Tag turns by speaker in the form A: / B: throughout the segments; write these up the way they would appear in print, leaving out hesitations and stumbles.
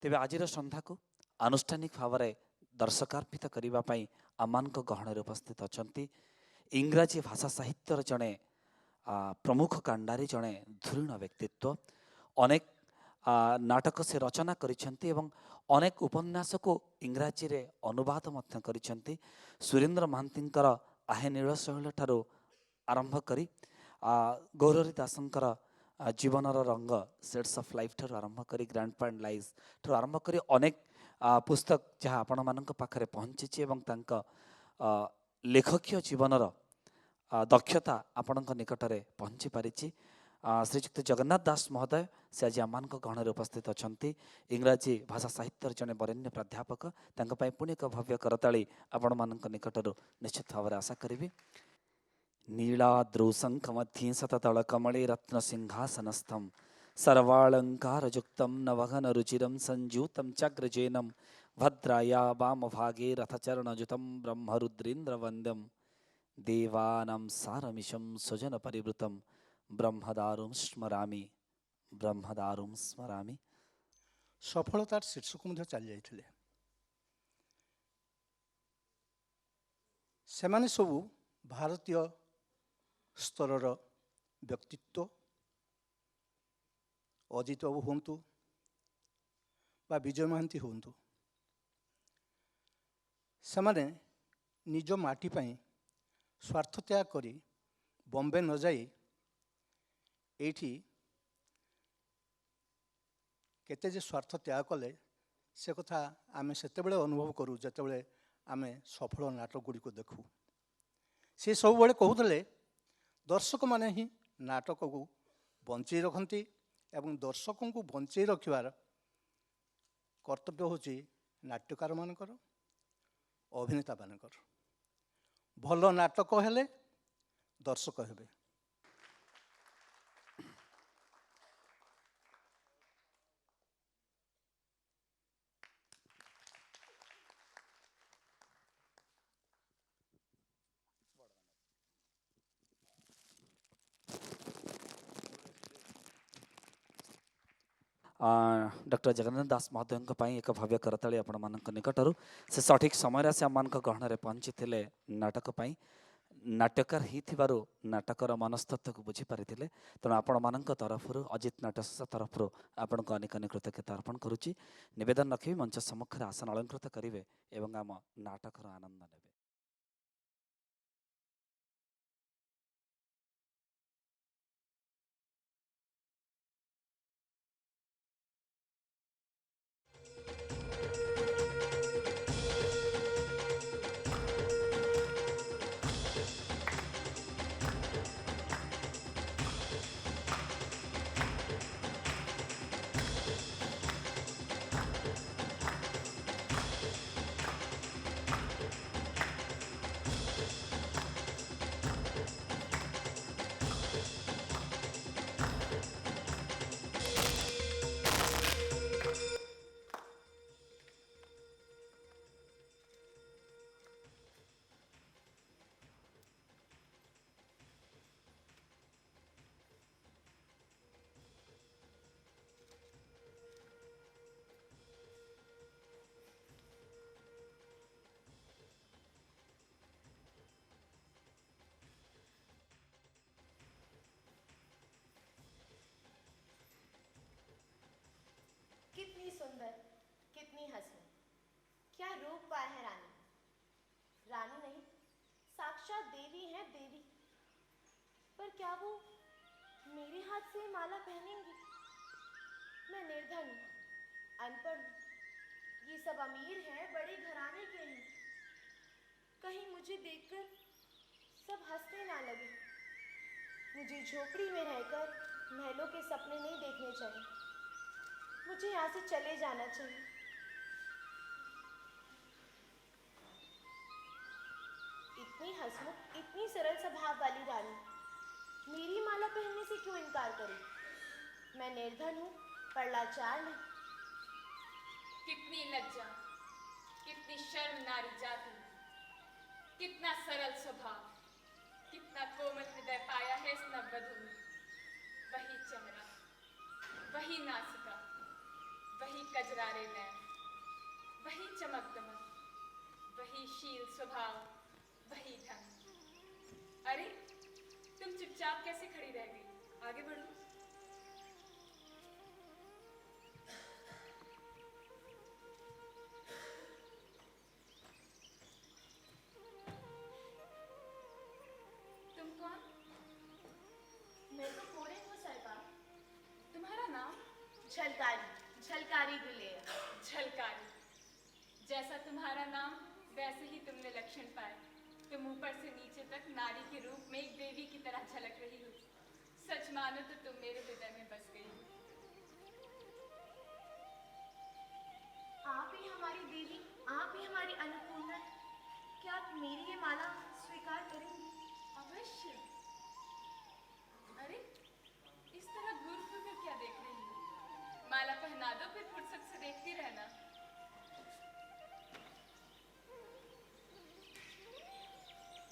A: तेबे आजिर संध्या को आनुष्ठानिक भाव में दर्शकार्पित करने आमान गहन उपस्थित अच्छा इंग्राजी भाषा साहित्यर जड़े प्रमुख कांडारी जड़े धुरीण व्यक्तित्व अनेक नाटक से रचना करिसेंती एवं अनेक उपन्यास को इंग्राजी रे अनुवाद मध्य करिसेंती। सुरेंद्र महांतींकर आहे नील शैल ठारू आरंभ करी गौररी दासंकर जीवनर रंग सेट्स ऑफ लाइफ ठारू आरंभ करी ग्रैंड पैंड लाइज ठारू आरंभ करी अनेक पुस्तक जहाँ आपण मानक पाखरे पहुँची एवं तांका लेखकीय जीवनर दक्षता आपणक निकट में पहुँची पारी। श्रीजुक्त जगन्नाथ दास महोदय से आज आम गहन उपस्थित अच्छा इंग्राजी भाषा साहित्य जड़े बरेण्य प्राध्यापक पुणी एक भव्य करताली आपण मान निकट निश्चित भाव आशा करी। नीलाद्रौशंख मध्ये शतदल कमले रत्न सिंहासनस्थम सर्वालंकारयुक्तं नवघन रुचिरं संयुतं चग्रजेनं भद्राया वाम भागे रथचरणयुतं ब्रह्मरुद्रेन्द्र वंद्यम देवानां सारमिशं स्वजन परिवृतं ब्रह्मदारुं स्मरामि ब्रह्मदारुं स्मरामि।
B: सफलतार शीर्षक मध्य चली जाइथिले सेमाने सबु भारतीय स्तरर व्यक्तित्व अजित बाबू हुंतु बा विजय महांती हुंतु सेमाने निज माटी पई स्वार्थ त्याग करी बॉम्बे न जाई एठी केते जे स्वार्थ त्याग कले से कथा आमे सेतेबेले अनुभव करू जेतेबेले आमे सफल नाटक गुड़ी को देखू। से सब बड़े कहूले दर्शक माने ही नाटक को बंचाई रखती एवं दर्शकों को बंचाई रखिबार कर्तव्य होची नाट्यकार मानकर अभिनेता मानकर। भल नाटक हेले दर्शक हेबे।
A: डॉक्टर जगन्नाथ दास महोदय एक भव्य करताली आपण मान निकटर से सठिक समय से आम गहन में पहुँची थे नाटक नाट्यकार ही नाटकर मनस्तत्व को बुझीपारी तेणु आपण मान तरफ अजित नाट्य तरफ आपण को अनेक अनेक कृतज्ञता अर्पण करुच्ची। निवेदन रखी मंच सम्मुखें आसन अलंकृत करेंगे और आम नाटकर आनंद ने।
C: कितनी सुंदर, कितनी हंसी, क्या रूप पाया है रानी। रानी नहीं, साक्षात देवी है देवी। पर क्या वो मेरे हाथ से माला पहनेंगी? मैं निर्धन हूँ, अनपढ़ हूँ। ये सब अमीर हैं, बड़े घराने के हैं। कहीं मुझे देखकर सब हंसने ना लगे। मुझे झोपड़ी में रहकर महलों के सपने नहीं देखने चाहिए। मुझे यहाँ से चले जाना चाहिए। इतनी हंसमुख, इतनी सरल स्वभाव वाली रानी मेरी माला पहनने से क्यों इनकार करे? मैं निर्धन हूँ, पर लाचार नहीं।
D: कितनी लज्जा, कितनी शर्म नारी जाति, कितना सरल स्वभाव, कितना कोमल हृदय पाया है इस नववधू ने। वही चेहरा, वही नासिका, वही कजरारे नैन, वही चमक दमक, वही शील स्वभाव, वही ढंग। अरे तुम चुपचाप कैसे खड़ी रह गई? आगे बढ़ो। तुम कौन?
C: मैं तो पूरे हूँ सरकार।
D: तुम्हारा नाम?
C: झलकारी, झलकारी दुलेर।
D: झलकारी। जैसा तुम्हारा नाम वैसे ही तुमने लक्षण पाए। तुम ऊपर से नीचे तक नारी के रूप में एक देवी की तरह झलक रही हो। सच मानो तो तुम मेरे हृदय में बस गई हो।
C: आप ही हमारी देवी, आप ही हमारी अन्नपूर्णा। क्या आप मेरी ये माला स्वीकार करेंगी?
D: अवश्य। अरे इस तरह घूर घूर कर क्या देख रही हो? माला पहना दो, फिर फुर्सत से देखती रहना।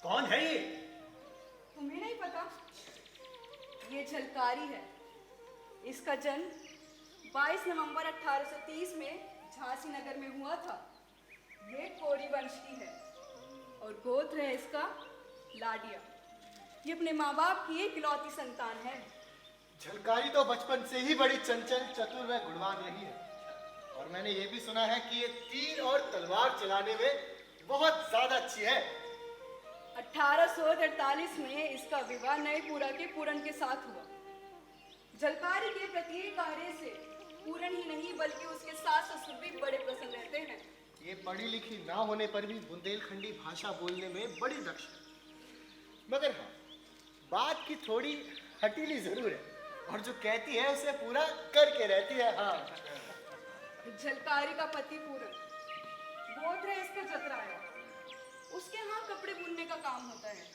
E: कौन है ये?
F: तुम्हें नहीं पता? ये झलकारी है। इसका जन्म 22 नवंबर 1830 में झांसी नगर में हुआ था। ये कोरी वंश की है और गोत्र है इसका लाडिया। ये अपने माँ बाप की एक इकलौती संतान है।
E: झलकारी तो बचपन से ही बड़ी चंचल, चतुर व गुणवान रही है और मैंने ये भी सुना है कि ये तीर और तलवार चलाने में बहुत ज्यादा अच्छी है।
F: 1843 में इसका विवाह नयपुरा के पूरन के साथ हुआ। झलकारी के प्रत्येक कार्य से पूरन ही नहीं बल्कि उसके सास ससुर भी बड़े प्रसन्न रहते हैं।
E: ये पढ़ी लिखी ना होने पर भी बुंदेलखंडी भाषा बोलने में बड़ी दक्ष है। मगर हाँ, बात की थोड़ी हटीली जरूर है और जो कहती है उसे पूरा करके रहती है। हाँ,
F: झलकारी का पति पूरन, गोत्र है इसका जतराया। उसके यहाँ कपड़े बुनने का काम होता है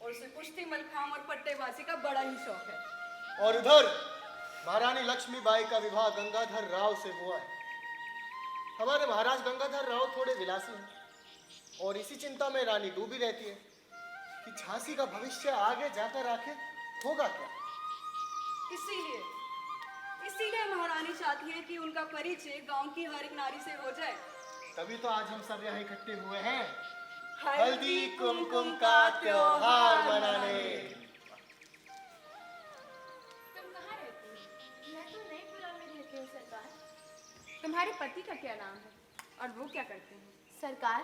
F: और उसे कुश्ती, मलखाम और पट्टेबाजी का बड़ा ही शौक है।
E: और उधर महारानी लक्ष्मीबाई का विवाह गंगाधर राव से हुआ है। हमारे महाराज गंगाधर राव थोड़े विलासी हैं और इसी चिंता में रानी डूबी रहती है कि झांसी का भविष्य आगे जाकर आखिर होगा क्या।
F: इसीलिए महारानी चाहती है कि उनका परिचय गांव की हर एक नारी से हो जाए।
E: तभी तो आज हम सब यहाँ इकट्ठे हुए हैं,
F: हल्दी
E: कुमकुम का त्योहार मनाने।
D: तुम कहाँ रहती हो?
C: मैं तो नयपुरा में रहती हूँ सरकार।
D: तुम्हारे पति का क्या नाम है और वो क्या करते हैं?
C: सरकार,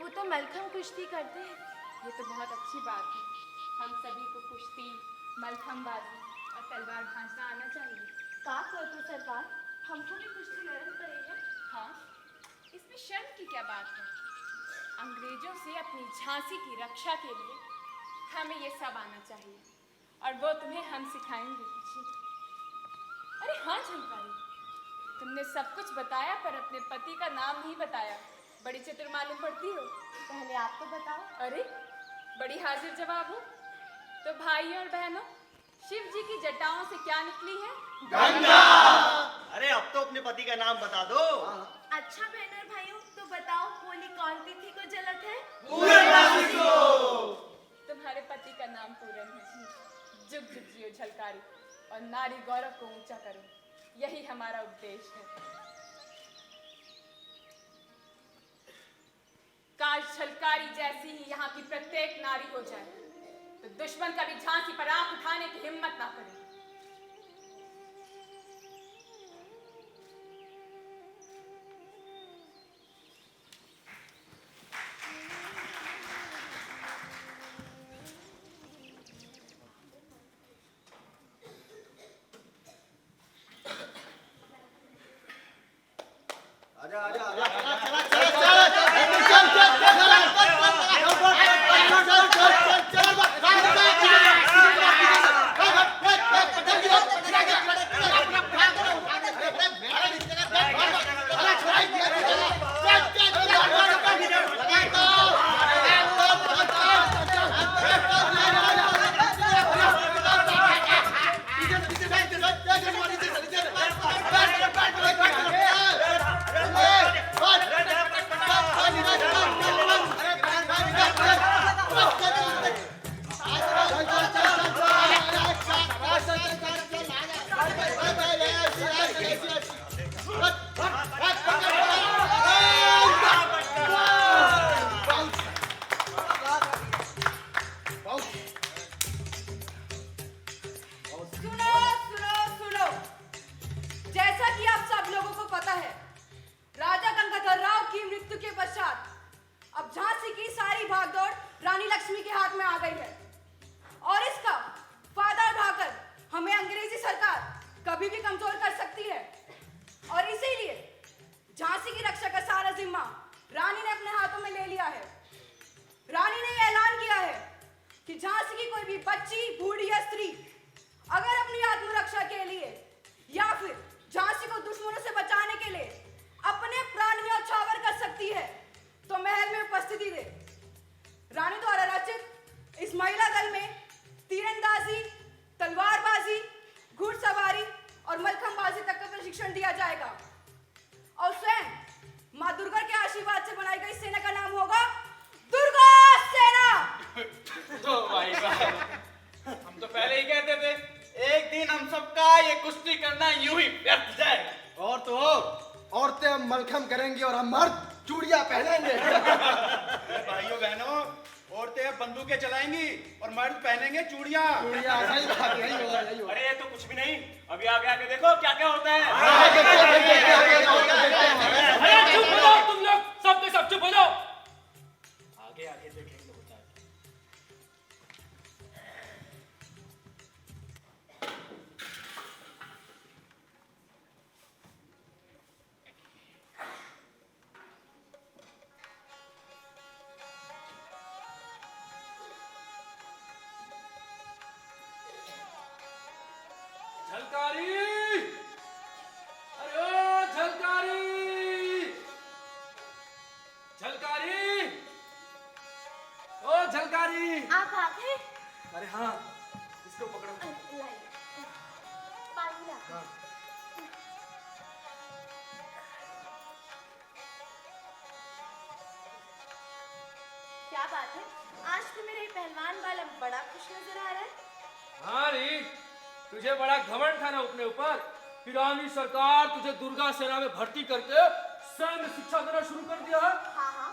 C: वो तो मलखम कुश्ती करते हैं।
D: ये तो बहुत अच्छी बात है। हम सभी को कुश्ती, मलखमबाजी और तलवार भांजना आना चाहिए।
C: का करते सरकार, हमको भी कुश्ती लड़न पड़ेगा।
D: हाँ, इसमें शर्म की क्या बात है? अंग्रेजों से अपनी झांसी की रक्षा के लिए हमें ये सब आना चाहिए और वो तुम्हें हम सिखाएंगे। अरे हाँ झलकारी, तुमने सब कुछ बताया पर अपने पति का नाम नहीं बताया। बड़ी चतुर मालूम पड़ती हो।
C: पहले आप तो बताओ।
D: अरे बड़ी हाजिर जवाब हो। तो भाई और बहनों, शिव जी की जटाओं से क्या निकली है?
E: गंगा।
G: अरे अब तो अपने पति का नाम बता दो।
C: अच्छा बहन और भाइयों, तो बताओ होली कौन तिथि को जलत है?
D: तुम्हारे पति का नाम पूरन है। जुग जुग जियो झलकारी और नारी गौरव को ऊंचा करो, यही हमारा उपदेश है। काश झलकारी जैसी ही यहाँ की प्रत्येक नारी हो जाए तो दुश्मन कभी झांसी पर आंख उठाने की हिम्मत ना करे।
G: आजा आजा आजा।
F: झांसी की रक्षा का सारा जिम्मा रानी ने अपने हाथों में ले लिया है। रानी ने यह ऐलान किया है कि झांसी की कोई भी बच्ची, बूढ़ी या स्त्री अगर अपनी आत्मरक्षा के लिए या फिर झांसी को दुश्मनों से बचाने के लिए अपने प्राण न्यौछावर कर सकती है तो महल में उपस्थिति दे। रानी द्वारा रचित इस महिला दल में तीरंदाजी, तलवारबाजी, घुड़सवारी और मलखंबाजी तक का प्रशिक्षण दिया जाएगा और स्वयं मां दुर्गा के आशीर्वाद से बनाई गई सेना का नाम होगा दुर्गा सेना।
H: तो भाई साहब, हम तो पहले ही कहते थे एक दिन हम सबका ये कुश्ती करना यूं ही व्यर्थ जाएगा।
E: और तो औरतें अब मलखम करेंगी और हम मर्द चूड़ियां पहनेंगे।
G: भाइयों बहनों, औरतें अब बंदूकें चलाएंगी और मर्द पहनेंगे चूड़ियां।
E: चूड़ियां, सही बात, यही होगा, यही होगा।
G: अरे ये तो कुछ भी नहीं, अभी आगे आगे देखो क्या क्या होता है।
H: अरे चुप हो जाओ तुम लोग, सब के सब चुप हो जाओ। आगे आगे देखेंगे होता है। झलकारी, अरे ओ झलकारी, झलकारी, ओ झलकारी।
C: आप आ गए?
H: अरे हाँ, इसको पकड़ो।
C: लाइए, पानी ला। क्या बात है, आज तो मेरा ये पहलवान वाला बड़ा खुश नजर आ रहा है।
H: हाँ री, तुझे बड़ा घमंड था ना अपने ऊपर। ईरानी सरकार तुझे दुर्गा सेना में भर्ती करके सैन्य शिक्षा देना शुरू कर दिया है।
C: हाँ हाँ,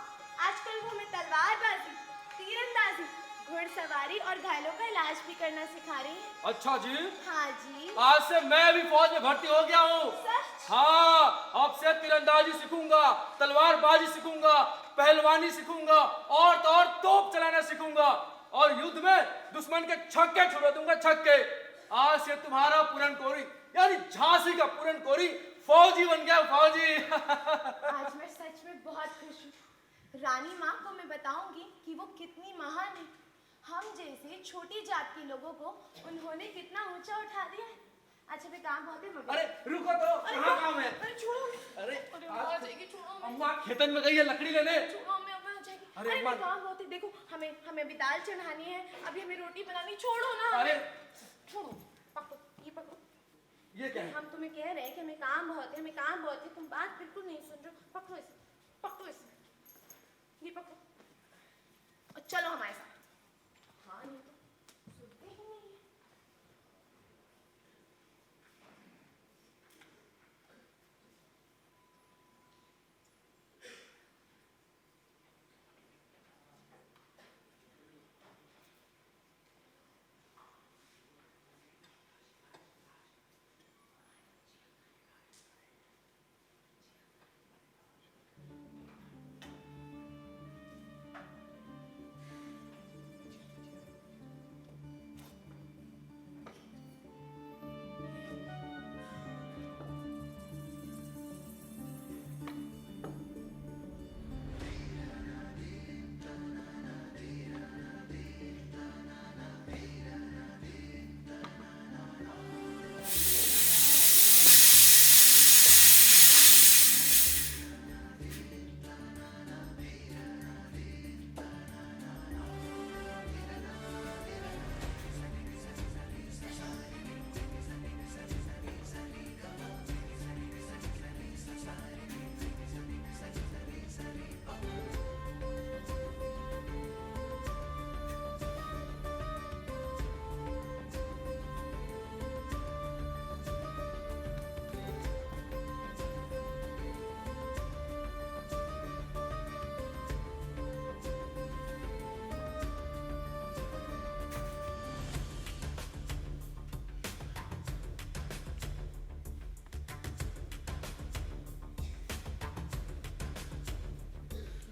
C: आजकल वो हमें तलवारबाजी, तीरंदाजी, घुड़सवारी और घायलों का इलाज भी करना सिखा रही है।
H: अच्छा जी,
C: हाँ जी।
H: आज से मैं भी फौज में भर्ती हो गया हूँ।
C: सच?
H: हाँ, अब से तीरंदाजी सीखूंगा, तलवारबाजी सीखूंगा, पहलवानी सीखूंगा और तो और तोप चलाना सीखूंगा और युद्ध में दुश्मन के छक्के छुड़ा दूंगा, छक्के। आज से तुम्हारा पूरनकोरी यानी झांसी का पूरनकोरी फौजी बन गया, फौजी।
C: आज मैं सच में बहुत खुश हूँ। रानी माँ को मैं बताऊंगी कि वो कितनी महान है। हम जैसे छोटी जात के लोगों को उन्होंने कितना ऊंचा उठा दिया है। अच्छा भी काम बहुत है मगर।
H: अरे रुको तो, कहाँ काम है?
C: अरे छोड़ो।
H: अरे
C: अम्मा आ जाएगी, छोड़ो हमें।
H: अम्मा खेतन में गई है लकड़ी लेने।
C: छोड़ो हमें, अम्मा आ जाएगी।
H: अरे
C: अरे
H: अम्मा।
C: काम बहुत है, देखो हमें अभी दाल चढ़ानी है, अभी हमें रोटी बनानी, छोड़ो ना।
H: अरे
C: छोड़ो, पकड़ो, ये पकड़ो।
H: ये क्या है?
C: हम तुम्हें कह रहे हैं कि हमें काम बहुत है, हमें काम बहुत है, तुम बात बिल्कुल नहीं सुन रहे हो। पकड़ो इसे, पकड़ो इसे, ये पकड़ो और चलो हमारे साथ। हाँ नहीं तो सुनते ही नहीं है।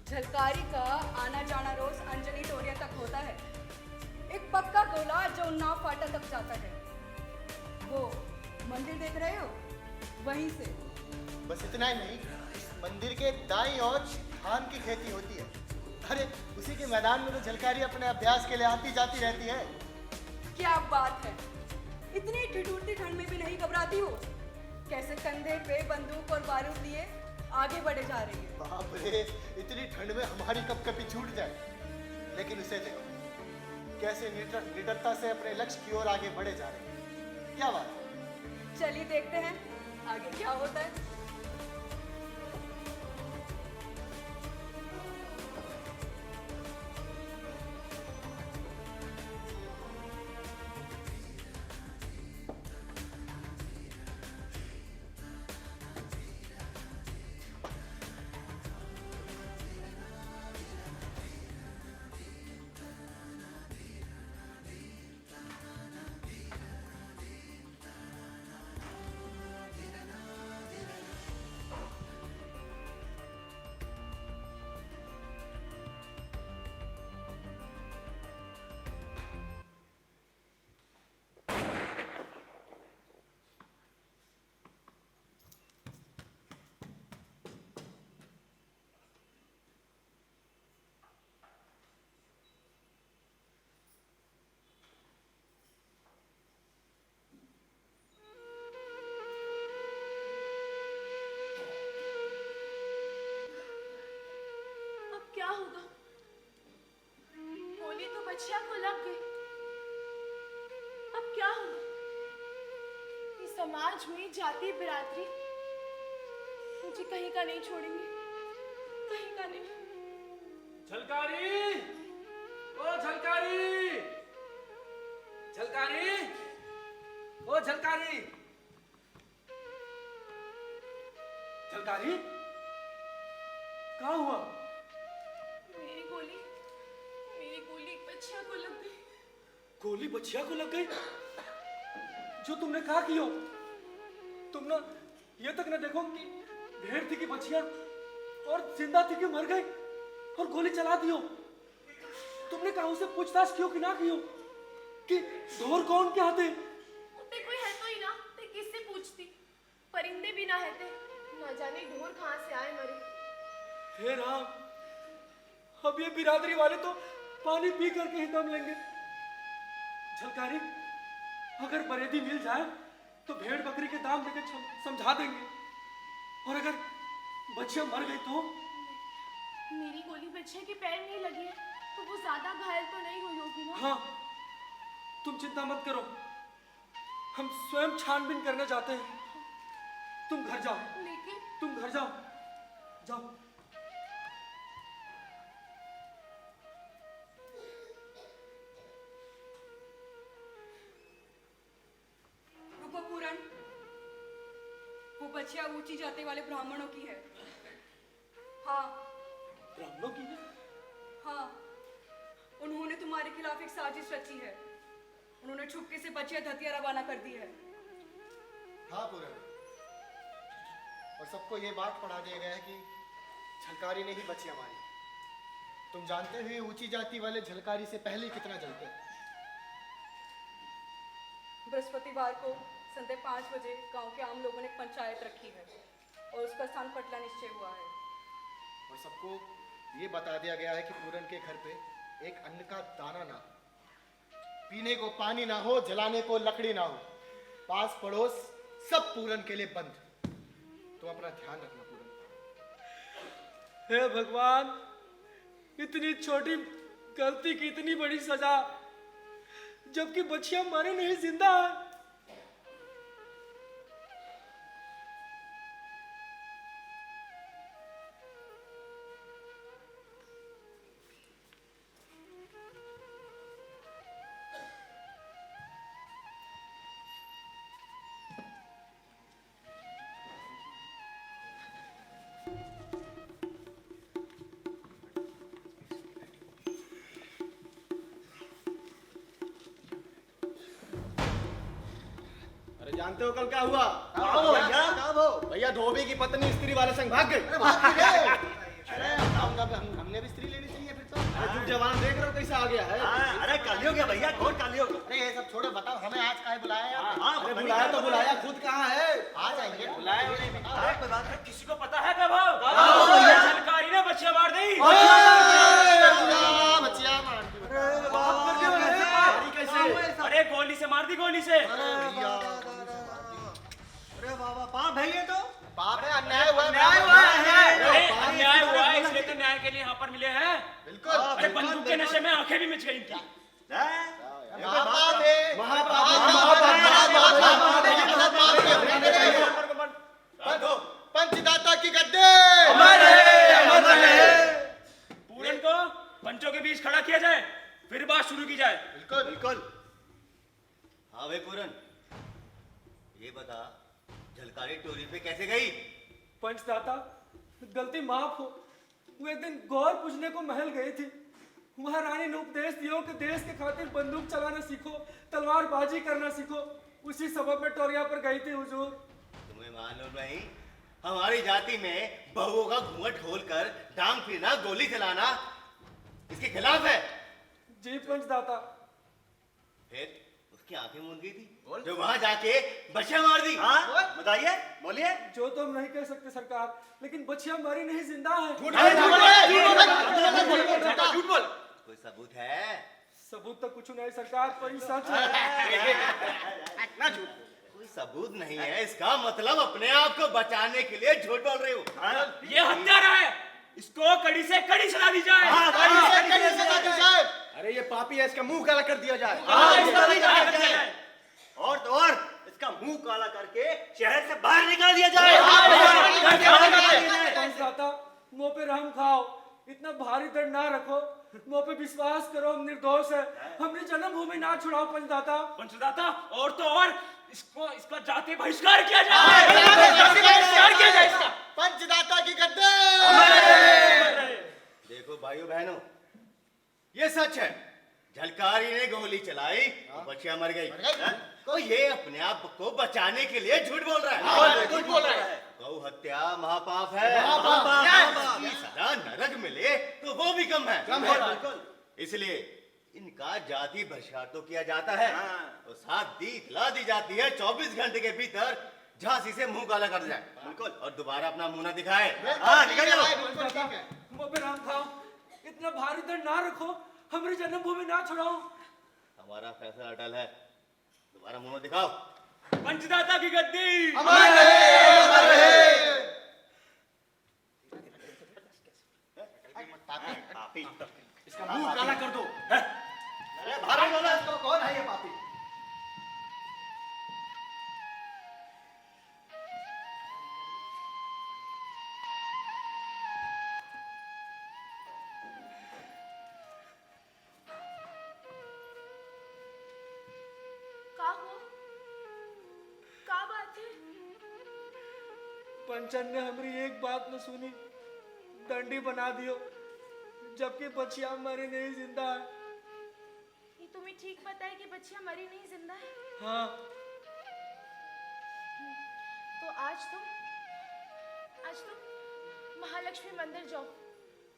F: झलकारी का आना जाना रोज अंजलि टोरिया तक होता है। एक पक्का गोला जो उन्नाव फाटा तक जाता है। वो मंदिर देख रहे हो, वहीं से।
E: बस इतना ही नहीं, मंदिर के दाईं ओर धान की खेती होती है। अरे उसी के मैदान में तो झलकारी अपने अभ्यास के लिए आती जाती रहती है।
F: क्या बात है, इतनी ठिठुरती ठंड में भी नहीं घबराती हो? कैसे कंधे पे बंदूक और बारूद लिए आगे बढ़े जा रही है।
E: बाप रे, इतनी ठंड में हमारी कपकपी छूट जाए। लेकिन उसे देखो कैसे निडरता से अपने लक्ष्य की ओर आगे बढ़े जा रहे हैं। क्या बात है?
F: चलिए देखते हैं आगे क्या होता है।
C: क्या होगा? गोली तो बच्चिया को लग गई। अब क्या होगा? इस समाज में जाति बिरादरी मुझे कहीं का नहीं छोड़ेंगे, कहीं का नहीं।
H: झलकारी, ओ झलकारी, झलकारी, ओ झलकारी, झलकारी, क्या हुआ?
C: मेरी गोली बच्चिया को लग गई।
H: गोली बच्चिया को लग गई? जो तुमने कहा कि हो, तुम ना ये तक ना देखो कि भेड़ थी कि बच्चिया और जिंदा थी कि मर गई और गोली चला दियो। तुमने कहा उसे पूछताछ क्यों कि ना कियो कि ढोर कौन क्या थे?
C: उत्ते कोई है तो ही ना, ते किससे पूछती? परिंदे भी ना रहते, ना जाने ढोर कहां से आए मरे।
H: हे राम, अब ये बिरादरी वाले तो पानी पी करके ही दम लेंगे। झलकारी, अगर बरेदी मिल जाए तो भेड़ बकरी के दाम देकर समझा देंगे, और अगर बच्चियां मर गई तो?
C: मेरी गोली बच्चे के पैर नहीं लगी है तो वो ज्यादा घायल तो नहीं हुई होगी ना?
H: हाँ, तुम चिंता मत करो, हम स्वयं छानबीन करने जाते हैं। तुम घर जाओ,
C: लेकिन
H: तुम घर जाओ, जाओ।
F: पूरन, वो बच्चिया ऊंची जाति वाले ब्राह्मणों की है। हाँ,
H: ब्राह्मणों की है?
F: हाँ, उन्होंने तुम्हारे खिलाफ एक साजिश रची है। उन्होंने छुपके से बच्चिया धतिया रवाना कर दी है।
E: हाँ पूरन, और सबको ये बात पढ़ा दिया गया है कि झलकारी ने ही बच्चियां मारी। तुम जानते हुए ऊंची जाति वाले झलकारी से पहले कितना जलते हैं।
F: बृहस्पतिवार को संध्या 5 बजे गांव के आम लोगों ने पंचायत रखी है और उसका स्थान पटला निश्चय हुआ है।
E: और सबको ये बता दिया गया है कि पूरन के घर पे एक अन्न का दाना ना हो, पीने को पानी ना हो, जलाने को लकड़ी ना हो, पास पड़ोस सब पूरन के लिए बंद। तो अपना ध्यान रखना पूरन।
H: हे भगवान, इतनी छोटी गलती की इतनी बड़ी सजा, जबकि बच्चियां मरे नहीं, जिंदा है।
G: जानते हो कल क्या हुआ?
E: भैया धोबी की पत्नी स्त्री वाले संग भाग गई। अरे हमने भी स्त्री लेनी चाहिए फिर तो।
G: तुम जवान देख रहे हो कैसा आ गया है?
I: अरे काली हो गया भैया, कौन काली हो?
E: अरे ये सब छोड़ो, बताओ हमें आज काहे बुलाया है?
G: अरे बुलाया तो बुलाया, खुद कहाँ है?
E: आ जाएंगे।
I: बुलाया कोई बात नहीं, किसी को पता है कब हो?
H: यहाँ पर मिले हैं।
E: बिल्कुल।
H: अरे बंदूक के नशे में आंखें भी मिच गई इनकी।
E: महापाप है। पंचदाता की गद्दे।
H: पूरन को पंचों के बीच खड़ा किया जाए, फिर बात शुरू की जाए।
E: बिल्कुल
I: बिल्कुल। हाँ भाई पूरन, ये बता झलकारी टोरी पे कैसे गई?
H: पंचदाता, गलती माफ हो। वो एक दिन गौर पूजने को महल गई थी। वहाँ रानी ने उपदेश दियो कि देश के खातिर बंदूक चलाना सीखो, तलवारबाजी करना सीखो। उसी सबब में टोरिया पर गई थी हुजूर।
I: तुम्हें मालूम नहीं, हमारी जाति में बहुओं का घूंघट खोलकर डांग फिरना, गोली चलाना इसके खिलाफ है।
H: जी पंचदाता।
I: फिर उसकी आंखें मूंद गई थी जो वहां जाके बच्चा मार दी। हाँ बताइए, बोलिए।
H: जो तो हम नहीं कह सकते सरकार, लेकिन बच्चियां मरी नहीं, जिंदा है।
I: झूठ बोल। कोई सबूत है?
H: सबूत तो कुछ नहीं सरकार, पर ये सच है।
I: ना झूठ। कोई सबूत नहीं है, इसका मतलब अपने आप को बचाने के लिए झूठ बोल रहे हो।
H: ये हत्यारा है, इसको कड़ी से कड़ी सजा दी जाए।
E: अरे ये पापी है, इसका मुंह काला कर दिया जाए।
I: और तो और इसका मुंह काला करके शहर से बाहर निकाल दिया जाए।
H: पंचदाता, मुंह पे रहम खाओ, इतना भारी दर्द ना रखो। मुंह पे विश्वास करो, हम निर्दोष है। हमने जन्मभूमि ना छुड़ाओ पंचदाता। पंचदाता, और तो और इसका जाति बहिष्कार किया जाए। इसका
E: पंचदाता की गद्दे।
I: देखो भाइयों बहनों, ये सच है, झलकारी ने गोली चलाई और बच्चियां मर गई। तो ये अपने आप को बचाने के लिए झूठ बोल रहा है। झूठ बोल रहा है। गौ हत्या महापाप है। इसकी सजा नरक मिले तो वो भी कम है। इसलिए इनका जाति बहिष्कार तो किया जाता है और साथ दी इतला दी जाती है 24 घंटे के भीतर झांसी से मुंह काला कर जाए। बिल्कुल। और दोबारा अपना मुंह ना दिखाए।
H: मुंह पे रहम खाओ, इतना भारी दर्द ना रखो, हमारी जन्मभूमि ना छुड़ाओ।
I: हमारा फैसला अटल है, दोबारा मुंह दिखाओ।
H: पंचदाता की गद्दी।
E: इसका मुंह काला कर दो।
I: अरे भारी बोला।
E: इसको कौन है ये पापी?
C: का हुआ? का बात है?
H: पंचन ने हमारी एक बात न सुनी, दंडी बना दियो, जबकि बच्चियां मरी नहीं, जिंदा है।
C: ये तुम्हें ठीक पता है कि बच्चियां मरी नहीं, जिंदा है?
H: हाँ।
C: तो आज तुम महालक्ष्मी मंदिर जाओ,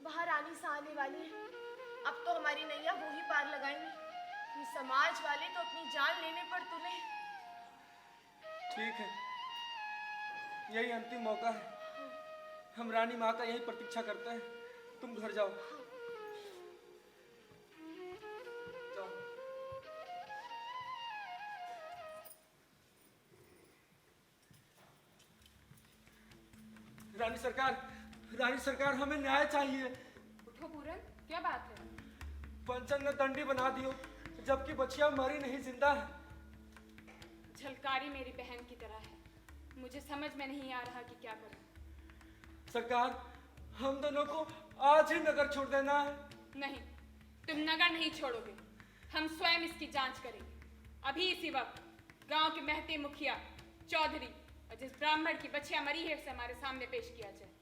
C: वहां रानी सा आने वाली है। अब तो हमारी नैया वो ही पार लगाएंगे। ये समाज वाले तो अपनी जान लेने पर तुले।
H: ठीक है, यही अंतिम मौका है। हम रानी माँ का यही प्रतीक्षा करते हैं। तुम घर जाओ। जाओ। रानी सरकार, हमें न्याय चाहिए।
D: उठो पूरन, क्या बात है?
H: पंचन ने दंडी बना दियो, जबकि बच्चियां मरी नहीं, जिंदा है।
D: झलकारी मेरी बहन की तरह है, मुझे समझ में नहीं आ रहा कि क्या करूं।
H: सरकार, हम दोनों को आज ही नगर छोड़ देना है।
D: नहीं, तुम नगर नहीं छोड़ोगे, हम स्वयं इसकी जांच करेंगे। अभी इसी वक्त गांव के महते मुखिया, चौधरी और जिस ब्राह्मण की बच्चियां मरी है उसे हमारे सामने पेश किया जाए।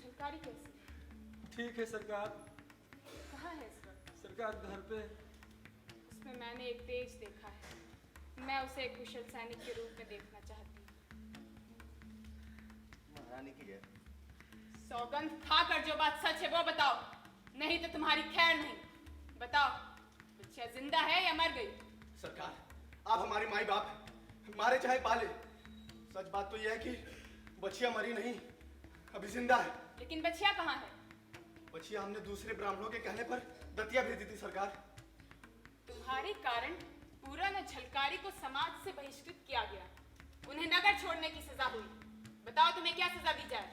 D: झलकारी कैसी?
H: ठीक है सरकार।
D: कहाँ है इस वक्त?
H: सरकार घर पे।
D: उसमें मैंने एक तेज देखा है, मैं उसे एक कुशल सैनिक के रूप में देखना चाहती हूँ।
I: महारानी की जय।
D: सौगंध खाकर जो बात सच है वो बताओ, नहीं तो तुम्हारी खैर नहीं। बताओ, बच्चियां जिंदा है या मर गई?
E: सरकार, आप हमारी माई बाप हैं, मारे चाहे पाले। सच बात तो यह है कि बच्चियां मरी नहीं, अभी जिंदा है।
D: लेकिन बच्चियां कहाँ है?
E: बच्चियां हमने दूसरे ब्राह्मणों के कहने पर दतिया भेज दी थी सरकार।
D: तुम्हारे कारण पूरन और झलकारी को समाज से बहिष्कृत किया गया, उन्हें नगर छोड़ने की सजा हुई। बताओ तुम्हें क्या सजा दी जाए?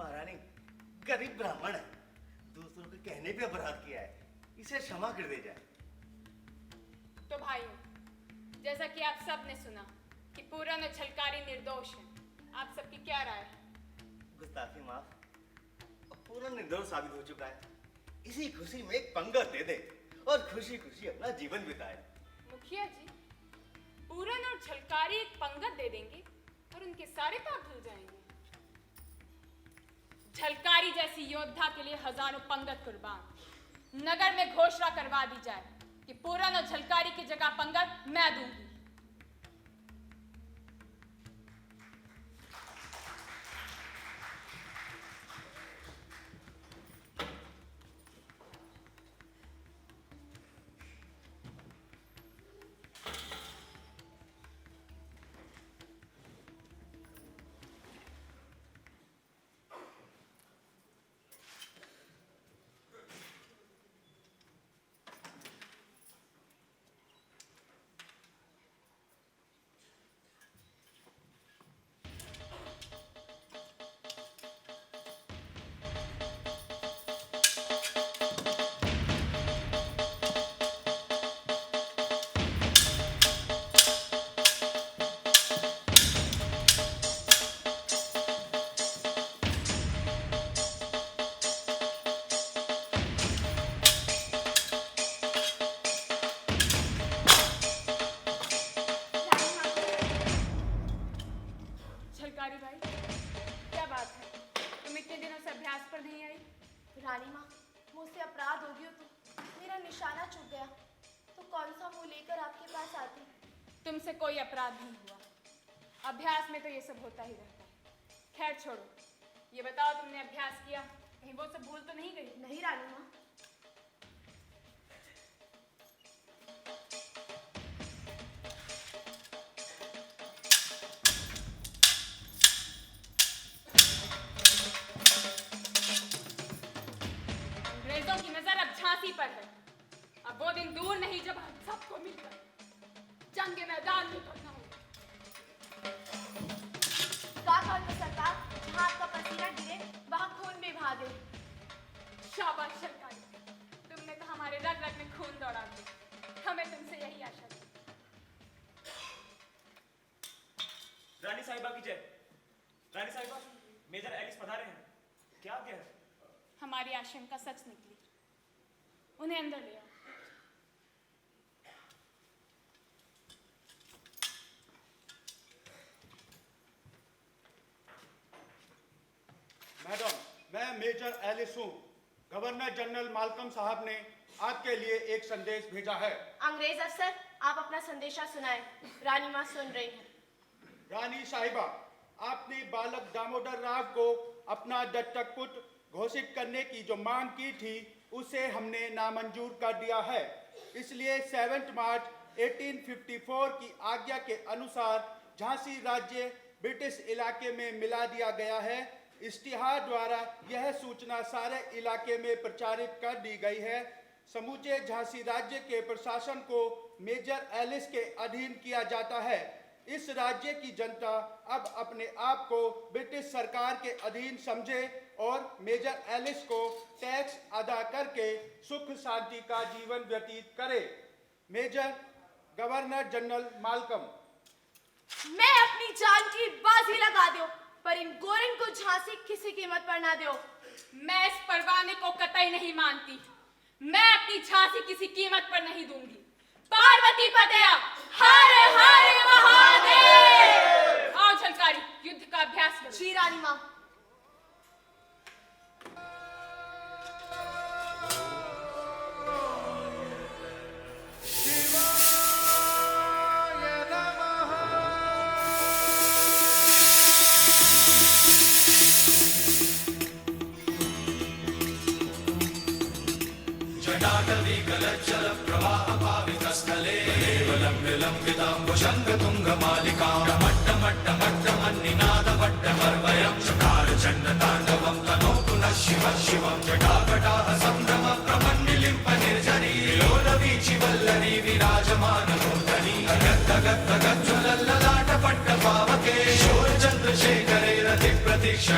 I: महारानी गरीब ब्राह्मण है, दूसरों के कहने पे अपराध किया है, इसे क्षमा कर दे जाए।
D: तो भाइयों, जैसा कि आप सब ने सुना कि पूरन और झलकारी निर्दोष हैं, आप सबकी क्या राय है?
I: गुस्ताखी माफ, अब पूरा निर्दोष साबित हो चुका है। इसी खुशी में एक पंगत दे दे और खुशी खुशी अपना जीवन बिताए।
D: मुखिया जी, पूरन और झलकारी एक पंगत दे देंगे और उनके सारे पाप धुल जाएंगे। झलकारी जैसी योद्धा के लिए हजारों पंगत कुर्बान। नगर में घोषणा करवा दी जाए कि पूरन और झलकारी की जगह पंगत मैं दूंगी। झलकारी भाई, क्या बात है? तुम इतने दिनों से अभ्यास पर नहीं आई?
C: रानी माँ, मुझसे अपराध हो गया तो मेरा निशाना चूक गया, तो कौन सा मुंह लेकर आपके पास आती।
D: तुमसे कोई अपराध नहीं हुआ। अभ्यास में तो ये सब होता ही रहता है। खैर छोड़ो, ये बताओ तुमने अभ्यास किया, कहीं वो सब भूल तो नहीं गई?
C: नहीं रानी माँ।
D: अंग्रेजों की नजर अब झांसी पर है। अब वो दिन दूर नहीं जब हम सबको मिलकर जंग के मैदान में उतरना होगा।
C: का तो सरकार, जहाँ आपका पसीना गिरे वहाँ खून भी भागे।
D: शाबाश झलकारी, तुमने तो हमारे रग रग में खून दौड़ा दिया। हमें तुमसे यही आशा थी।
J: रानी साहिबा की जय। रानी साहिबा, मेजर एलिस पधारे हैं। क्या आज्ञा है?
D: हमारी आशंका सच निकली। उन्हें अंदर ले आओ।
G: मैडम, मैं मेजर एलिस हूँ। गवर्नर जनरल मालकम साहब ने आपके लिए एक संदेश भेजा है।
C: अंग्रेज अफसर, आप अपना संदेशा सुनाएं। रानी माँ सुन रही हैं।
G: रानी साहिबा, आपने बालक दामोदर राव को अपना दत्तक पुत्र घोषित करने की जो मांग की थी, उसे हमने नामंजूर कर दिया है। इसलिए 7 मार्च 1854 की आज्ञा के अनुसार झांसी राज्य ब्रिटिश इलाके में मिला दिया गया है। इश्तिहार द्वारा यह सूचना सारे इलाके में प्रचारित कर दी गई है। समूचे झांसी राज्य के प्रशासन को मेजर एलिस के अधीन किया जाता है। इस राज्य की जनता अब अपने आप को ब्रिटिश सरकार के अधीन समझे और मेजर एलिस को टैक्स अदा करके सुख शांति का जीवन व्यतीत करे। Major governor general Malcolm.
C: मैं अपनी जान की बाजी लगा दूं, पर इन गोरन को झांसी किसी कीमत पर ना दो।
D: मैं इस परवाने को कतई नहीं मानती। मैं अपनी झांसी किसी कीमत पर नहीं दूंगी। पार्वती पतिया, हर हर महादेव। आओ झलकारी, युद्ध का अभ्यास करो।
C: जी रानी माँ।
K: चंद्रशेखरे रति प्रतीक्षा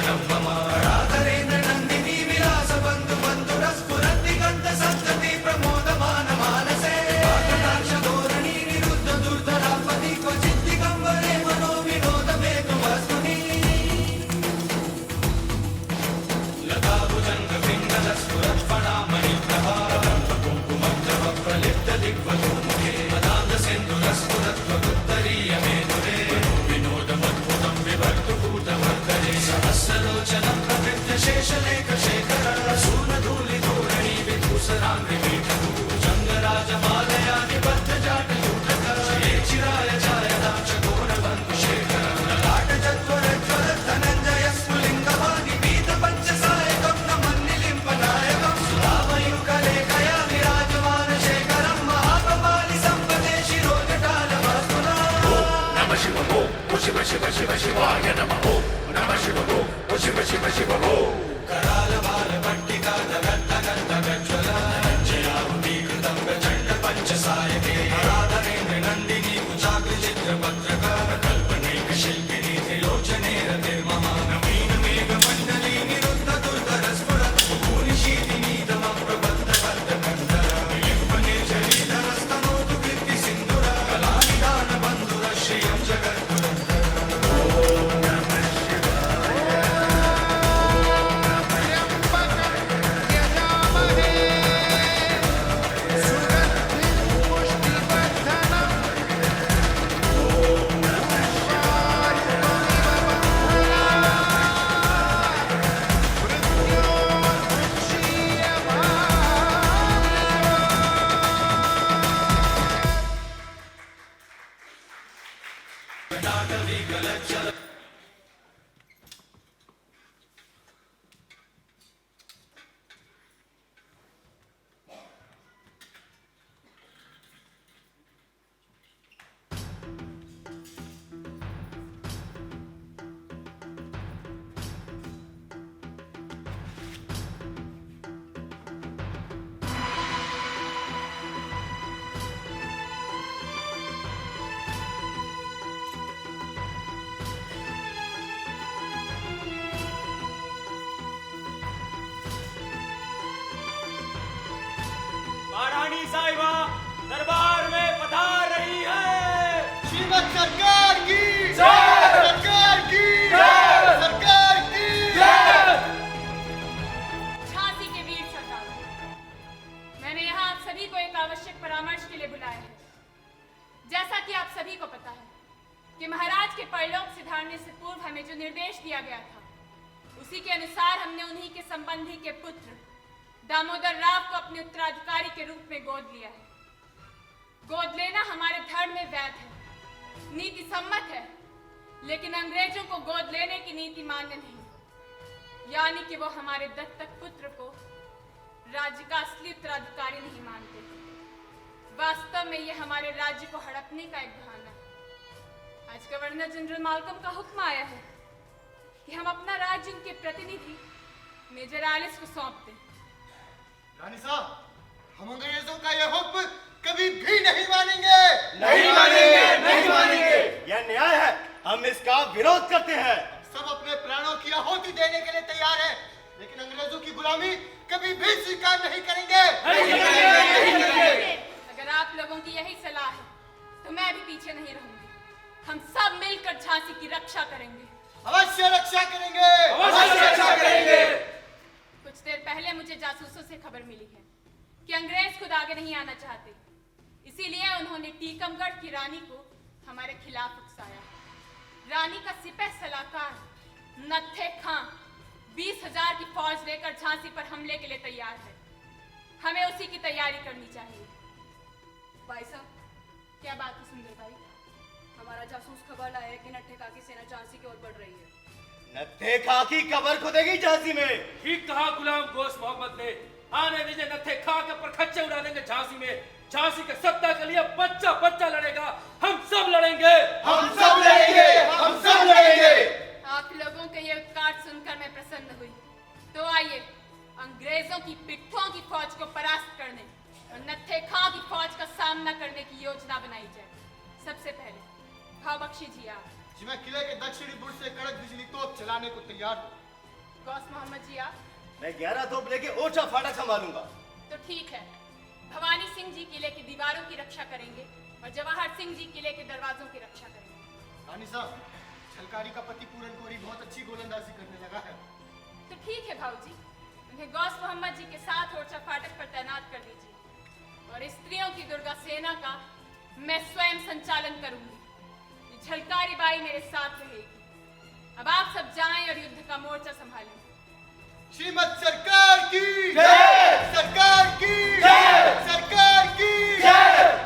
J: महारानी साहिबा दरबार में पधार रही है।
E: श्रीमद सरकार की
J: जय!
E: सरकार की
J: जय!
E: सरकार की
D: झांसी के वीर सरदार, मैंने यहाँ आप सभी को एक आवश्यक परामर्श के लिए बुलाया है। जैसा कि आप सभी को पता है कि महाराज के परलोक सिधारने से पूर्व हमें जो निर्देश दिया गया था, उसी के अनुसार हमने उन्हीं के संबंधी के पुत्र दामोदर राव को अपने उत्तराधिकारी के रूप में गोद लिया है। गोद लेना हमारे धर्म में वैध है, नीति सम्मत है, लेकिन अंग्रेजों को गोद लेने की नीति मान्य नहीं, यानी कि वो हमारे दत्तक पुत्र को राज्य का असली उत्तराधिकारी नहीं मानते। वास्तव में ये हमारे राज्य को हड़पने का एक बहाना है। आज गवर्नर जनरल मालकम का हुक्म आया है कि हम अपना राज्य उनके प्रतिनिधि मेजर एलिस को सौंप दें।
E: रानी साहब, हम अंग्रेजों का यह हुक्म कभी भी नहीं मानेंगे।
I: नहीं मानेंगे, नहीं मानेंगे। यह न्याय है, हम इसका विरोध करते हैं।
E: सब अपने प्राणों की आहुति देने के लिए तैयार हैं, लेकिन अंग्रेजों की गुलामी कभी भी स्वीकार नहीं करेंगे।
D: अगर आप लोगों की यही सलाह है तो मैं भी पीछे नहीं रहूंगी। हम सब मिलकर झांसी की रक्षा करेंगे।
E: अवश्य रक्षा करेंगे,
H: अवश्य रक्षा करेंगे।
D: कुछ देर पहले मुझे जासूसों से खबर मिली है कि अंग्रेज खुद आगे नहीं आना चाहते, इसीलिए उन्होंने टीकमगढ़ की रानी को हमारे खिलाफ उकसाया। रानी का सिपह सलाहकार नत्थे खां 20,000 की फौज लेकर झांसी पर हमले के लिए तैयार है। हमें उसी की तैयारी करनी चाहिए।
F: भाई साहब,
D: क्या बात है सुंदर भाई?
F: हमारा जासूस खबर लाया है कि नट्ठे खां की सेना झांसी की ओर बढ़ रही है।
I: नत्थे खां की कबर खुदेगी झांसी में।
H: ठीक कहा गुलाम गोश मोहम्मद ने। आने दीजिए, नत्थे खां के परखच्चे उड़ा देंगे झांसी में। झांसी के सत्ता के लिए बच्चा बच्चा लड़ेगा। हम सब लड़ेंगे,
E: हम सब लड़ेंगे, हम सब लड़ेंगे।
D: आप लोगों के ये उत्कार सुनकर मैं प्रसन्न हुई। तो आइए अंग्रेजों की पिट्ठों की फौज को परास्त करने और नत्थे खां की फौज का सामना करने की योजना बनाई जाए। सबसे पहले खाबख्शी जी आप।
E: जी, मैं किले के दक्षिणी बुर्ज से कड़क बिजली तोप चलाने को तैयार हूँ।
D: गौस मोहम्मद जी आप
I: मैं 11 तोप लेके ओरछा फाटक संभालूंगा।
D: तो ठीक है, भवानी सिंह जी किले की दीवारों की रक्षा करेंगे और जवाहर सिंह जी किले के दरवाजों की रक्षा करेंगे।
E: रानी साहब, झलकारी का पति पूरन कोरी बहुत अच्छी गोलंदाजी करने लगा है।
D: तो ठीक है भाऊजी, उन्हें गौस मोहम्मद जी के साथ ओरछा फाटक पर तैनात कर दीजिए और स्त्रियों की दुर्गा सेना का मैं स्वयं संचालन करूंगी। ये झलकारी बाई मेरे साथ रहेगी। अब आप सब जाएं और युद्ध का मोर्चा संभालें।
E: श्रीमद सरकार की जय, सरकार की जय, सरकार की जय।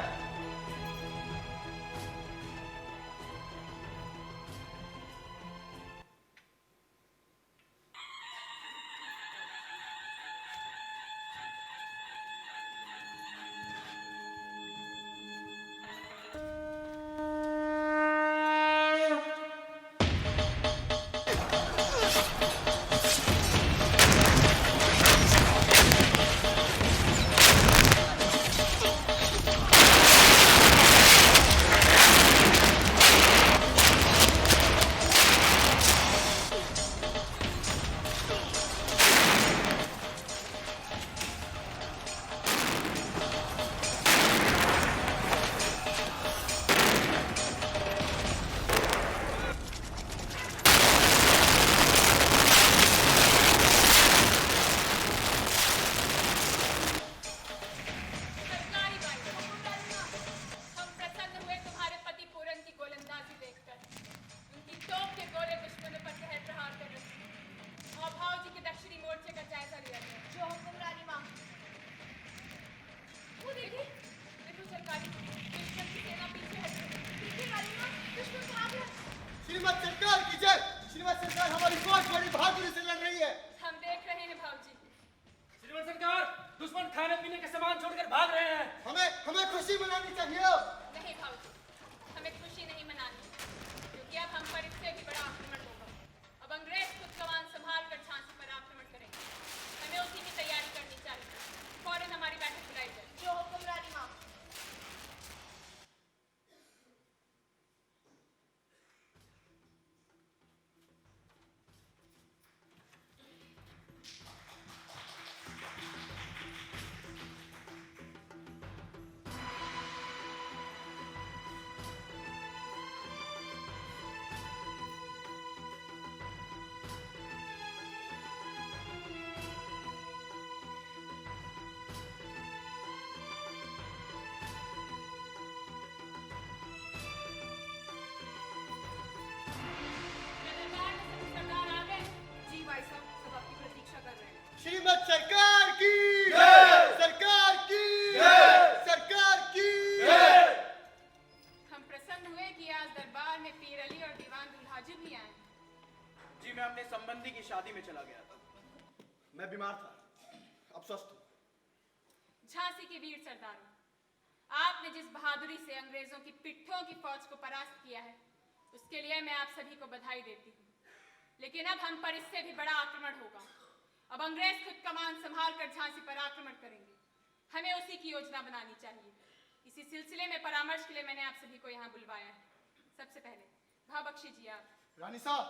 D: सरकारी बाई, हम प्रसन्न हुए तुम्हारे पति पूरन की गोलंदाजी देखकर। उनकी तोप के गोले दुश्मनों पर कहर प्रहार कर रहे थे और भाऊजी के दक्षिणी मोर्चे का जायजा लिया गया।
C: जो हुक्म रानी माँ।
D: वो देखिए, देखो सरकारी दुश्मन की सेना पीछे हट रही है।
C: देखिए रानी माँ, दुश्मन कहाँ गया?
E: श्रीमद सरकार की जय। श्रीमद सरकार हमारी फौज बड़ी बहादुरी से लड़ रही है।
D: हम देख रहे हैं भाऊजी।
H: श्रीमान सरकार, दुश्मन खाने पीने के सामान छोड़कर भाग रहे हैं।
E: हमें खुशी मनानी चाहिए।
D: नहीं भाऊजी, हमें खुशी नहीं मनानी, क्योंकि अब हम पर इससे भी बड़ा आक्रमण होगा। अब अंग्रेज खुद कमान संभाल कर झांसी पर आक्रमण करेंगे। हमें उसी की तैयारी करनी चाहिए। फौरन हमारी बैठक बुलाई जाए।
C: जो हुक्म रानी माँ।
D: दरबार में सभी सरदार आ गए।
F: जी भाई साहब, सब आपकी प्रतीक्षा कर रहे हैं।
E: श्रीमद सरकार की जय, सरकार की जय, सरकार की जय।
D: हम प्रसन्न हुए कि आज दरबार में पीर अली और दीवान दुल्हाजू भी आए।
G: जी मैं अपने संबंधी की शादी में चला गया था।
E: मैं बीमार था, अब स्वस्थ हूँ।
D: झांसी के वीर सरदारों, आपने जिस बहादुरी से अंग्रेजों की पिट्ठों की फौज को परास्त किया है, उसके लिए मैं आप सभी को बधाई देती हूँ। लेकिन अब हम पर इससे भी बड़ा आक्रमण होगा। अब अंग्रेज खुद कमान संभाल कर झांसी पर आक्रमण करेंगे। हमें उसी की योजना बनानी चाहिए। इसी सिलसिले में परामर्श के लिए मैंने आप सभी को यहाँ बुलवाया है। सबसे पहले भाबख्शी जी आप।
E: रानी साहब,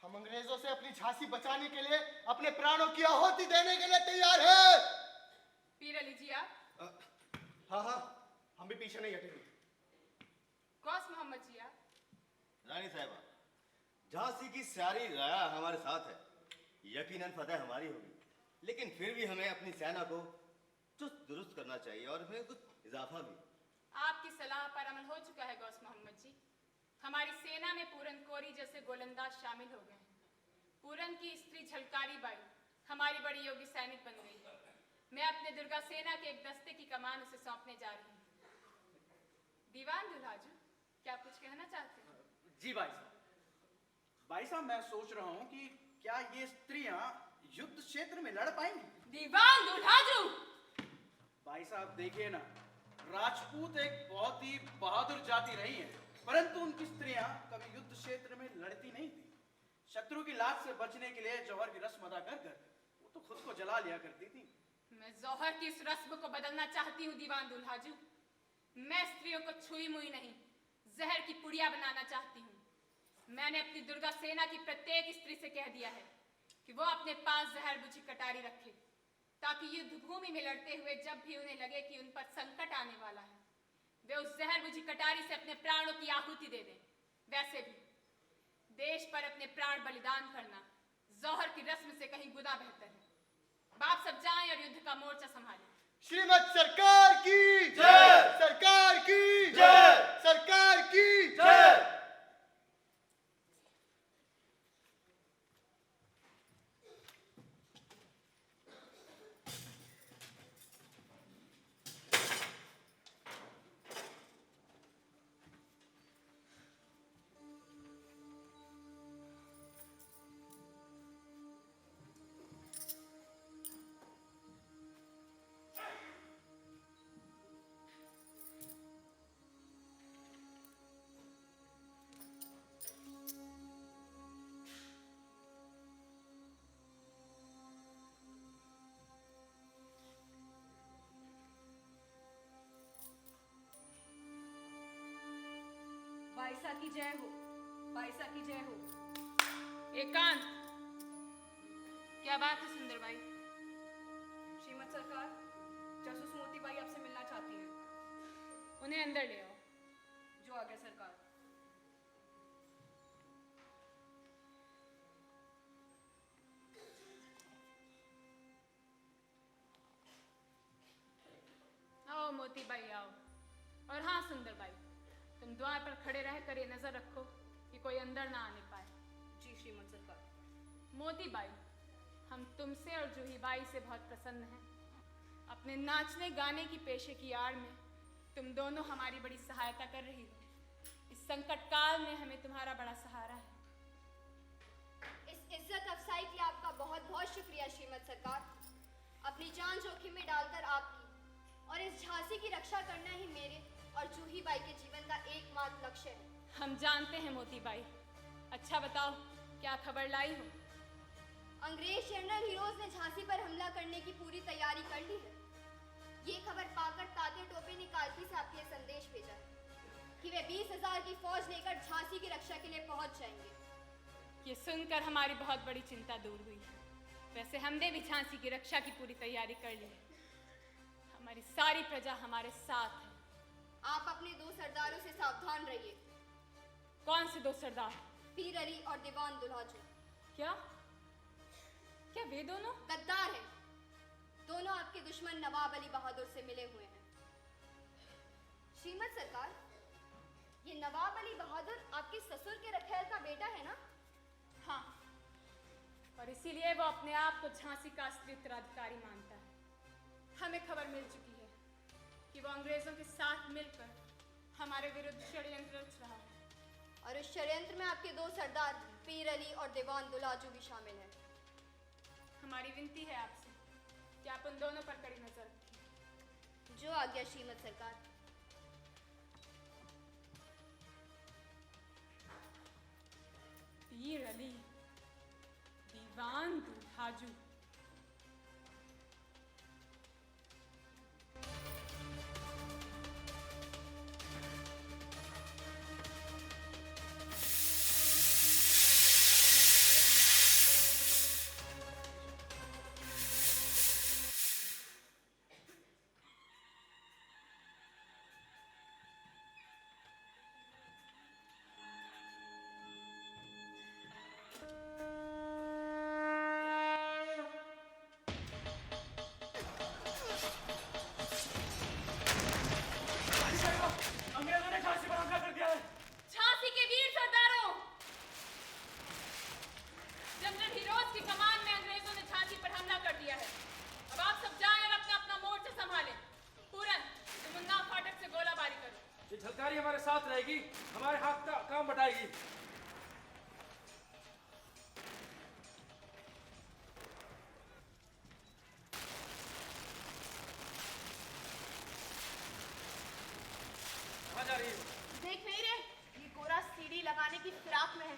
E: हम अंग्रेजों से अपनी झांसी बचाने के लिए अपने प्राणों की आहुति देने के लिए तैयार हैं।
D: पीर अली जी आप।
E: हाँ, हम भी पीछे नहीं हटेंगे।
D: गौस मोहम्मद जी आप।
I: रानी साहिबा, झांसी की सारी राया हमारे साथ है। यकीनन फतेह हमारी होगी, लेकिन फिर भी हमें अपनी सेना को चुस्त दुरुस्त करना चाहिए और हमें कुछ इजाफा भी।
D: आपकी सलाह पर अमल हो चुका है गौस मोहम्मद जी। हमारी सेना में पूरन कोरी जैसे गोलंदाज शामिल हो गए हैं। पूरन की स्त्री झलकारी बाई हमारी बड़ी योग्य सैनिक बन गई है। मैं अपने दुर्गा सेना के एक दस्ते की कमान उसे सौंपने जा रही हूँ। दीवान दुल्हाजू, क्या कुछ कहना चाहते हैं?
G: जी भाई साहब, मैं सोच रहा हूँ कि क्या ये स्त्रियां युद्ध क्षेत्र में लड़ पाएंगी?
D: दीवान दुल्हाजू!
G: भाई साहब देखिए ना, राजपूत एक बहुत ही बहादुर जाति रही है, परंतु उनकी स्त्रियां कभी युद्ध क्षेत्र में लड़ती नहीं थी। शत्रु की लात से बचने के लिए जौहर की रस्म अदा कर कर वो तो खुद को जला लिया करती थी।
D: मैं जौहर की इस रस्म को बदलना चाहती हूँ दीवान दुल्हाजू। मैं स्त्रियों को छुई मुई नहीं, जहर की पुड़िया बनाना चाहती हूँ। मैंने अपनी दुर्गा सेना की प्रत्येक स्त्री से कह दिया है कि वो अपने पास जहर बुझी कटारी रखे, ताकि युद्ध भूमि में लड़ते हुए जब भी उन्हें लगे कि उन पर संकट आने वाला है, वे उस जहर बुझी कटारी से अपने प्राणों की आहुति दे दें। वैसे भी देश पर अपने प्राण बलिदान करना जौहर की रस्म से कहीं गुना बेहतर है। बाप सब जाएं और युद्ध का मोर्चा संभालें।
E: श्रीमद सरकार की जय, सरकार की जय, सरकार की जय।
F: बाईसा की जय हो, बाईसा की जय हो।
D: एकांत, क्या बात है सुंदरबाई?
F: श्रीमद सरकार, जासूस मोतीबाई आपसे मिलना चाहती हैं।
D: उन्हें अंदर ले आओ।
F: जो आज्ञा सरकार।
D: आओ मोतीबाई आओ। और हाँ सुंदरबाई, तुम द्वार पर खड़े रहकर ये नजर रखो कि कोई अंदर ना आने पाए।
F: जी श्रीमद सरकार।
D: मोतीबाई, हम तुमसे और जूहीबाई से बहुत प्रसन्न हैं। अपने नाचने गाने की पेशे की आड़ में तुम दोनों हमारी बड़ी सहायता कर रही हो। इस संकट काल में हमें तुम्हारा बड़ा सहारा है।
C: इस इज्जत अफसाई के लिए आपका बहुत बहुत शुक्रिया श्रीमद सरकार। अपनी जान जोखिम में डालकर आपकी और इस झांसी की रक्षा करना ही मेरे और जूहीबाई के जीवन का एकमात्र लक्ष्य है।
D: हम जानते हैं मोतीबाई। अच्छा बताओ, क्या खबर लाई हो?
C: अंग्रेज जनरल हीरोज ने झांसी पर हमला करने की पूरी तैयारी कर ली है। ये खबर पाकर ताते टोपे ने कालपी से आपके लिए संदेश भेजा कि वे 20,000 की फौज लेकर झांसी की रक्षा के लिए पहुंच जाएंगे।
D: ये सुनकर हमारी बहुत बड़ी चिंता दूर हुई। वैसे हमने भी झांसी की रक्षा की पूरी तैयारी कर ली है। हमारी सारी प्रजा हमारे साथ है।
C: आप अपने 2 सरदारों से सावधान रहिए।
D: कौन से 2 सरदार?
C: पीर अली और दीवान दुल्हाजू।
D: क्या क्या वे दोनों
C: गद्दार हैं? दोनों आपके दुश्मन नवाब अली बहादुर से मिले हुए हैं। श्रीमद सरकार, ये नवाब अली बहादुर आपके ससुर के रखैल का बेटा है ना?
D: हाँ, और इसीलिए वो अपने आप को झांसी का असली उत्तराधिकारी मानता है। हमें खबर मिल चुकी है कि वो अंग्रेजों के साथ मिलकर हमारे विरुद्ध षड्यंत्र रच रहा है।
C: और उस षड्यंत्र में आपके 2 सरदार पीर अली और दीवान दुल्हाजू भी शामिल हैं।
D: हमारी विनती है आपसे कि आप उन दोनों पर कड़ी नजर रखें।
C: जो आज्ञा श्रीमद सरकार।
D: पीर अली, दीवान दुल्हाजू।
J: अंग्रेजों ने झांसी पर हमला कर दिया है।
D: झांसी के वीर सरदारों, जनरल हीरोज की कमान में अंग्रेजों ने झांसी पर हमला कर दिया है। अब आप सब जाएं और अपना अपना मोर्चा संभालें। पूरन, तुम उन्नाव फाटक से गोलाबारी करो।
H: ये झलकारी हमारे साथ रहेगी, हमारे हाथ का काम बटाएगी। कहाँ जा रही है?
C: देख नहीं रहे, ये गोरा सीढ़ी लगाने की फिराक में है।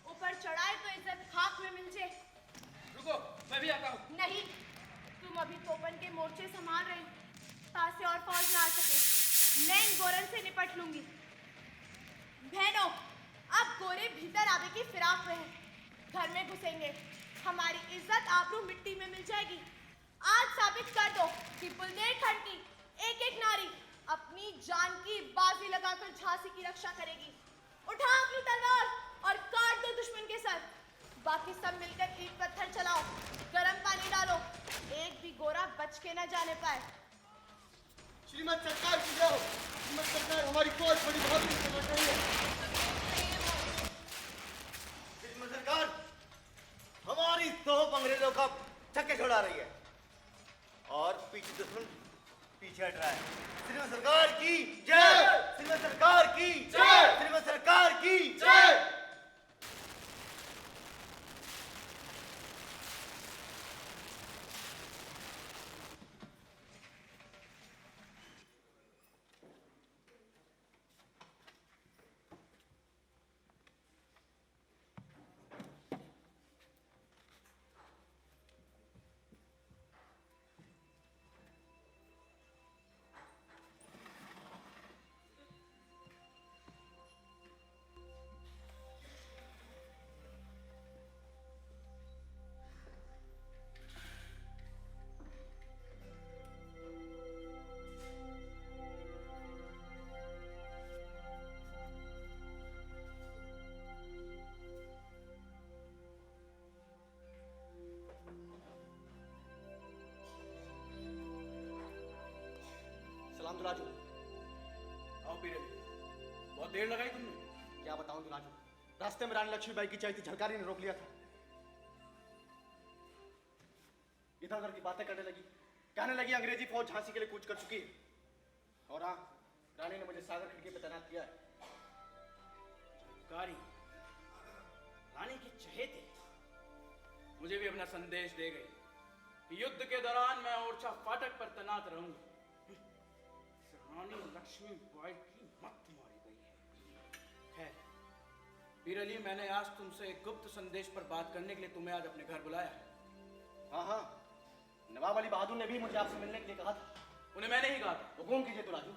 C: ऊपर चढ़ाए तो इज्जत खाक में मिल जाए।
H: रुको, मैं भी आता हूँ।
C: नहीं, तुम अभी तोपन के मोर्चे संभाल रहे हो। पास से और फौज ना आ सके, मैं इन गोरन से निपट लूंगी। बहनों, अब गोरे भीतर आवे की फिराक में है। घर में घुसेंगे, हमारी आबरू मिट्टी में मिल जाएगी। आज साबित कर दो कि बुंदेलखंड की एक एक नारी अपनी जान की बाजी लगाकर झांसी की रक्षा करेगी। उठा अपनी तलवार और काट दो दुश्मन के सर। बाकी सब मिलकर ईंट पत्थर चलाओ, गर्म पानी डालो, एक भी गोरा बच के न जाने पाए।
E: श्रीमद सरकार की जय हो। श्रीमद सरकार, हमारी फौज बड़ी बहादुरी से लड़ रही है।
I: श्रीमद सरकार, हमारी तोप अंग्रेजों का छक्के छोड़ा रही है और पीछे दुश्मन पीछे हट रहा है। श्रीमद सरकार की जय। श्रीमद सरकार की जय। श्रीमद सरकार की जय।
E: सलाम दुलाजू।
H: आओ पीरली, बहुत देर लगाई तुमने।
E: क्या बताऊं दुलाजू, रास्ते में रानी लक्ष्मीबाई की चैती झलकारी ने रोक लिया था। इधर उधर की बातें करने लगी, कहने लगी अंग्रेजी फौज झांसी के लिए कूच कर चुकी है और हाँ, रानी ने मुझे सागर खिड़की पर तैनात किया है।
H: कारी रानी की चहेते मुझे भी अपना संदेश दे गई कि युद्ध के दौरान मैं ओरछा फाटक पर तैनात रहूंगा। रानी लक्ष्मीबाई की मत मारी गई है। खैर पीरली, मैंने आज तुमसे एक गुप्त संदेश पर बात करने के लिए तुम्हें आज अपने घर बुलाया है।
E: हाँ हाँ, नवाब अली बहादुर ने भी मुझे आपसे मिलने के लिए कहा था।
H: उन्हें मैंने ही कहा था।
E: हुकुम कीजिए दुलाजू।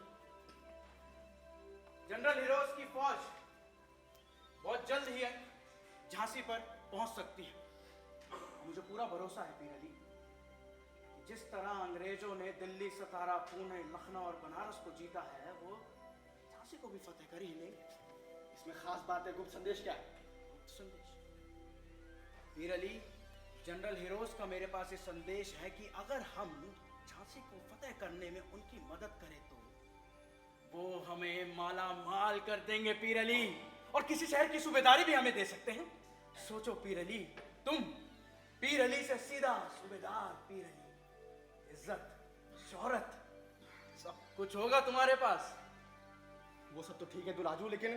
H: जनरल हीरोज की फौज बहुत जल्द ही झांसी पर पहुंच सकती है। मुझे पूरा भरोसा है पीरली, जिस तरह अंग्रेजों ने दिल्ली, सतारा, पुणे, लखनऊ और बनारस को जीता है, वो झांसी को भी फतेह कर ही लेंगे।
E: इसमें खास बात है, गुप्त संदेश क्या है?
H: गुप्त संदेश पीरली, जनरल हीरोज का मेरे पास ये संदेश है कि अगर हम झांसी को फतेह करने में उनकी मदद करें तो वो हमें माला माल कर देंगे पीरली, और किसी शहर की सूबेदारी भी हमें दे सकते हैं। सोचो पीरली, तुम पीरली से सीधा सूबेदार पीरली, इज्जत, शोहरत, सब कुछ होगा तुम्हारे पास।
E: वो सब तो ठीक है दुलाजू, लेकिन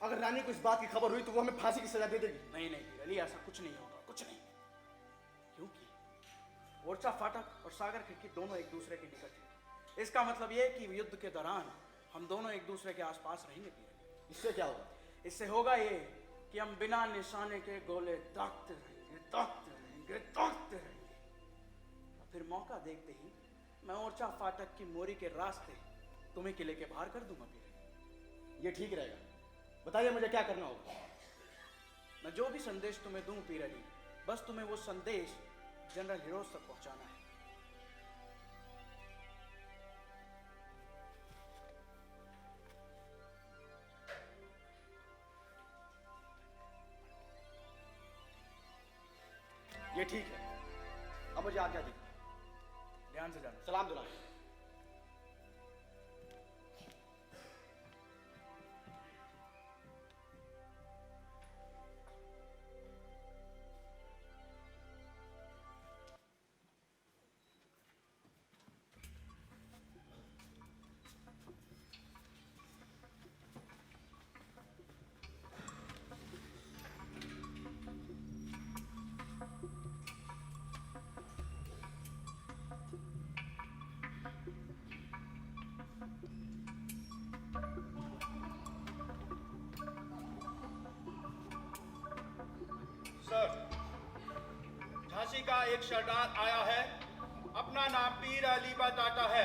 E: अगर रानी को इस बात की खबर हुई तो वो हमें फांसी की सजा दे देगी।
H: नहीं नहीं पीरली, ऐसा कुछ नहीं होगा, कुछ नहीं। क्योंकि ओरछा फाटक और सागर खिड़की दोनों एक दूसरे के निकट हैं। इसका मतलब यह है कि युद्ध के दौरान हम दोनों एक दूसरे के आसपास रहेंगे पीरली।
E: इससे क्या होगा?
H: इससे होगा ये कि हम बिना निशाने के गोले दागते रहेंगे, दागते रहेंगे, दागते रहेंगे। फिर मौका देखते ही मैं ओरछा फाटक की मोरी के रास्ते तुम्हें किले के बाहर कर दूंगा पीरली।
E: ये ठीक रहेगा। बताइए मुझे क्या करना होगा?
H: मैं जो भी संदेश तुम्हें दूं पीरली, बस तुम्हें वो संदेश जनरल हीरोज तक पहुंचाना है।
E: ये ठीक है, अब मुझे आज्ञा दीजिए।
H: ध्यान से जाना।
E: सलाम दुलाजू।
G: झांसी का एक सरदार आया है, अपना नाम पीर अली बताता है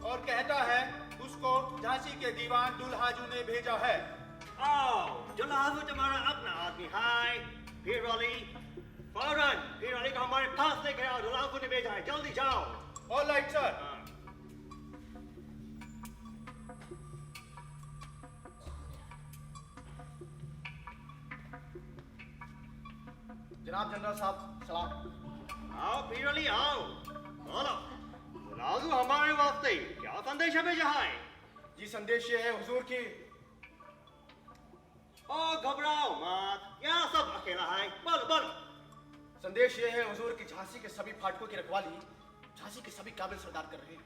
G: और कहता है उसको झांसी के दीवान दुल्हाजू ने भेजा है।
I: आओ, दुल्हाजू तुम्हारा अपना आदमी है। पीर अली, फौरन पीर अली को हमारे हमारे पास लेकर आओ, दुल्हा को भेजा है, जल्दी जाओ।
G: All right sir.
E: जनाब जनरल साहब सलाम।
I: आओ पीर अली आओ, बोलो दुल्हा हमारे वास्ते क्या संदेश भेजा है?
E: जी संदेश ये है हुजूर की।
I: ओ घबराओ मत, यहाँ सब अकेला है, बोलो बोलो।
E: संदेश ये है हुजूर की झांसी के सभी फाटकों की रखवाली झांसी के सभी काबिल सरदार कर रहे हैं।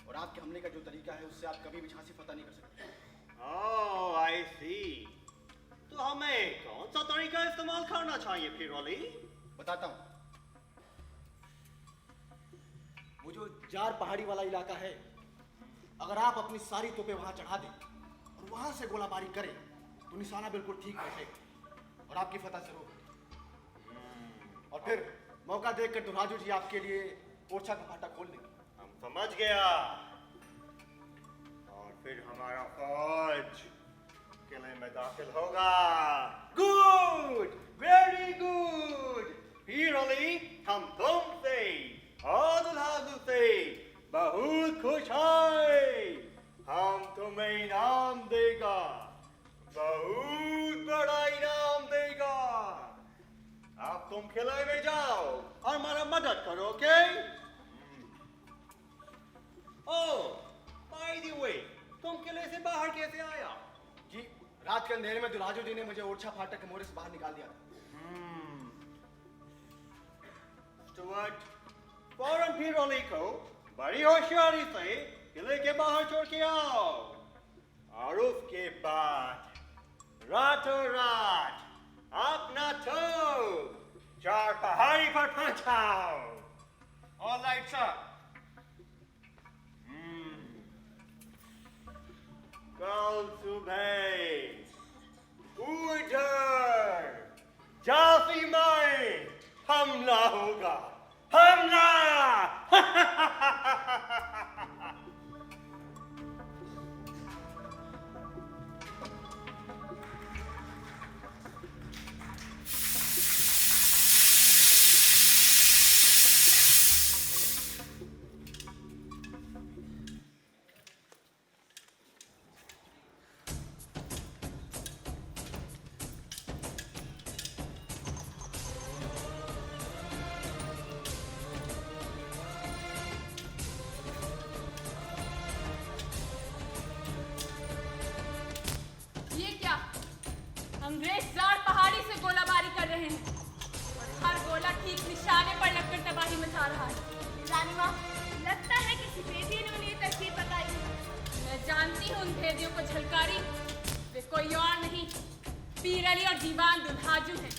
E: और आपके हमले का जो तरीका है उससे आप कभी भी झांसी फतह नहीं कर सकते।
I: ओह आई सी। तो हमें कौन सा तरीका इस्तेमाल करना चाहिए पीर अली?
E: बताता हूँ। वो जो जार पहाड़ी वाला इलाका है, अगर आप अपनी सारी तोपें वहां चढ़ा दें और वहां से गोलाबारी करें तो निशाना बिल्कुल ठीक बैठेगा और आपकी फतह जरूर होगी। और फिर मौका देखकर दुल्हाजू जी आपके लिए ओरछा का फाटा खोल देंगे।
I: हम समझ गया। और फिर हमारा फौज किले में दाखिल होगा। Good, very good. पीर अली, हम तुमसे और दुल्हाजू से बहुत खुश हैं। हम तुम्हें इनाम देगा, बहुत बड़ा इनाम देगा। अब तुम किले में जाओ और हमारा मदद करो, okay? Oh, by the way, तुम किले से बाहर कैसे आया?
E: जी रात के अंधेरे में दुल्हाजू जी ने मुझे ओरछा फाटक के मोहरे से बाहर निकाल दिया था।
I: स्टुअर्ट, फौरन पीर अली को बड़ी होशियारी से किले के बाहर छोड़ के आओ और उसके बाद रातों रात अपना तो चार पहाड़ी पर पहुंचाओ।
G: All right sir.
I: कल सुबह उधर झांसी में हमला होगा, हमला।
D: ये क्या? अंग्रेज जार पहाड़ी से गोलाबारी कर रहे हैं और हर गोला ठीक निशाने पर लगकर तबाही मचा रहा है।
C: रानी माँ, लगता है कि सिपेही ने उन्हें ये तरकीब बताई है।
D: मैं जानती हूँ उन भेदियों को झलकारी। वे कोई और नहीं, पीर अली और दीवान दुल्हाजू हैं।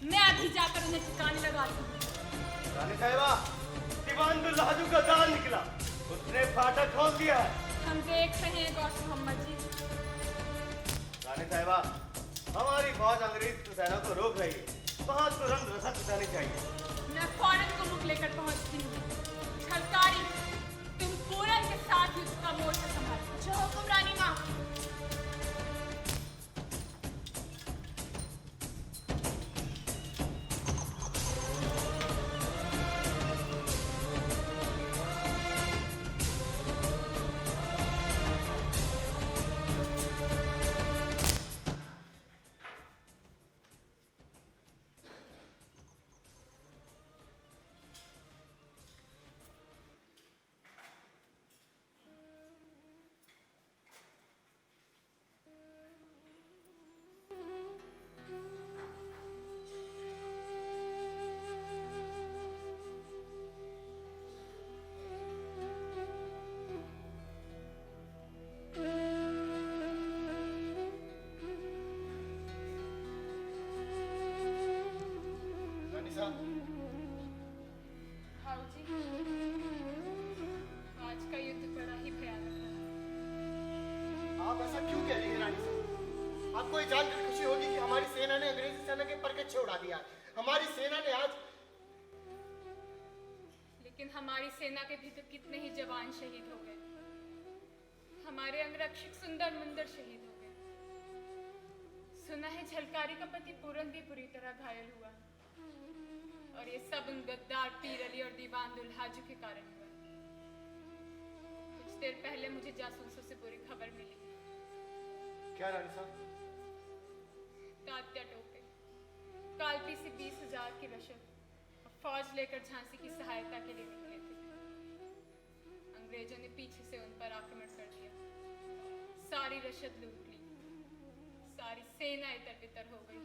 D: मैं अभी जाकर उन्हें ठिकाने लगाती हूँ।
I: रानी साहिबा, दीवान दुल्हाजू का दान निकला, उसने फाटक खोल दिया है।
D: हम देख रहे हैं गौस मोहम्मद जी।
I: रानी साहिबा, हमारी फौज अंग्रेज सेना को रोक रही है, वहां तुरंत रसद उठानी चाहिए।
D: मैं फौरन को रुक लेकर पहुंचती हूँ। झलकारी, तुम पूरन के साथ युद्ध का मोर्चा संभालो।
C: जो हुकुम रानी माँ।
E: रानी साहब,
D: भाऊ जी, आज का युद्ध बड़ा ही भयानक है।
E: आप ऐसा क्यों कह रही हैं रानी साहब? आपको ये जानकर खुशी होगी कि हमारी सेना ने अंग्रेजी सेना के परकच्चे उड़ा दिया। हमारी सेना ने आज
D: लेकिन हमारी सेना के भी तो कितने ही जवान शहीद हो गए। हमारे अंगरक्षक सुंदर मुंदर शहीद हो गए। सुना है झलकारी का पति पूरन भी बुरी तरह घायल हुआ और ये सब उन गद्दार पीर अली और दीवान दुल्हाजू के कारण हुआ। कुछ देर पहले मुझे जासूसों से बुरी खबर मिली।
E: क्या रानी साहब?
D: तात्या टोपे कालपी से 20,000 की रशद और फौज लेकर झांसी की सहायता के लिए निकले थे। अंग्रेजों ने पीछे से उन पर आक्रमण कर दिया, सारी रशद लूट ली, सारी सेना इतर बितर हो गई।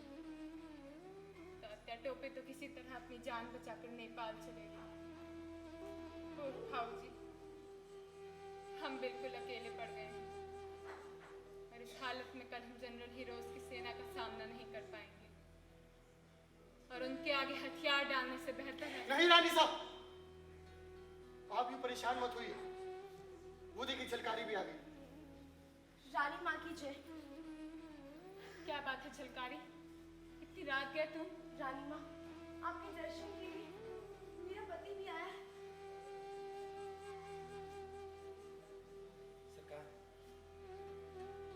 D: तात्या टोपे तो किसी तरह अपनी जान बचाकर नेपाल चले गए। ओह भाऊजी, हम बिल्कुल अकेले पड़ गए हैं और इस हालत में कल हम जनरल हीरोज की सेना का सामना नहीं कर पाएंगे और उनके आगे हथियार डालने से बेहतर है।
E: नहीं रानी साहब, आप भी परेशान मत होइए। वो देखिए झलकारी भी आ गई।
C: रानी माँ की जय।
D: क्या बात है झलकारी, इतनी रात गए तुम?
C: रानी माँ, आपके दर्शन के लिए मेरा पति भी आया है।
H: सरकार,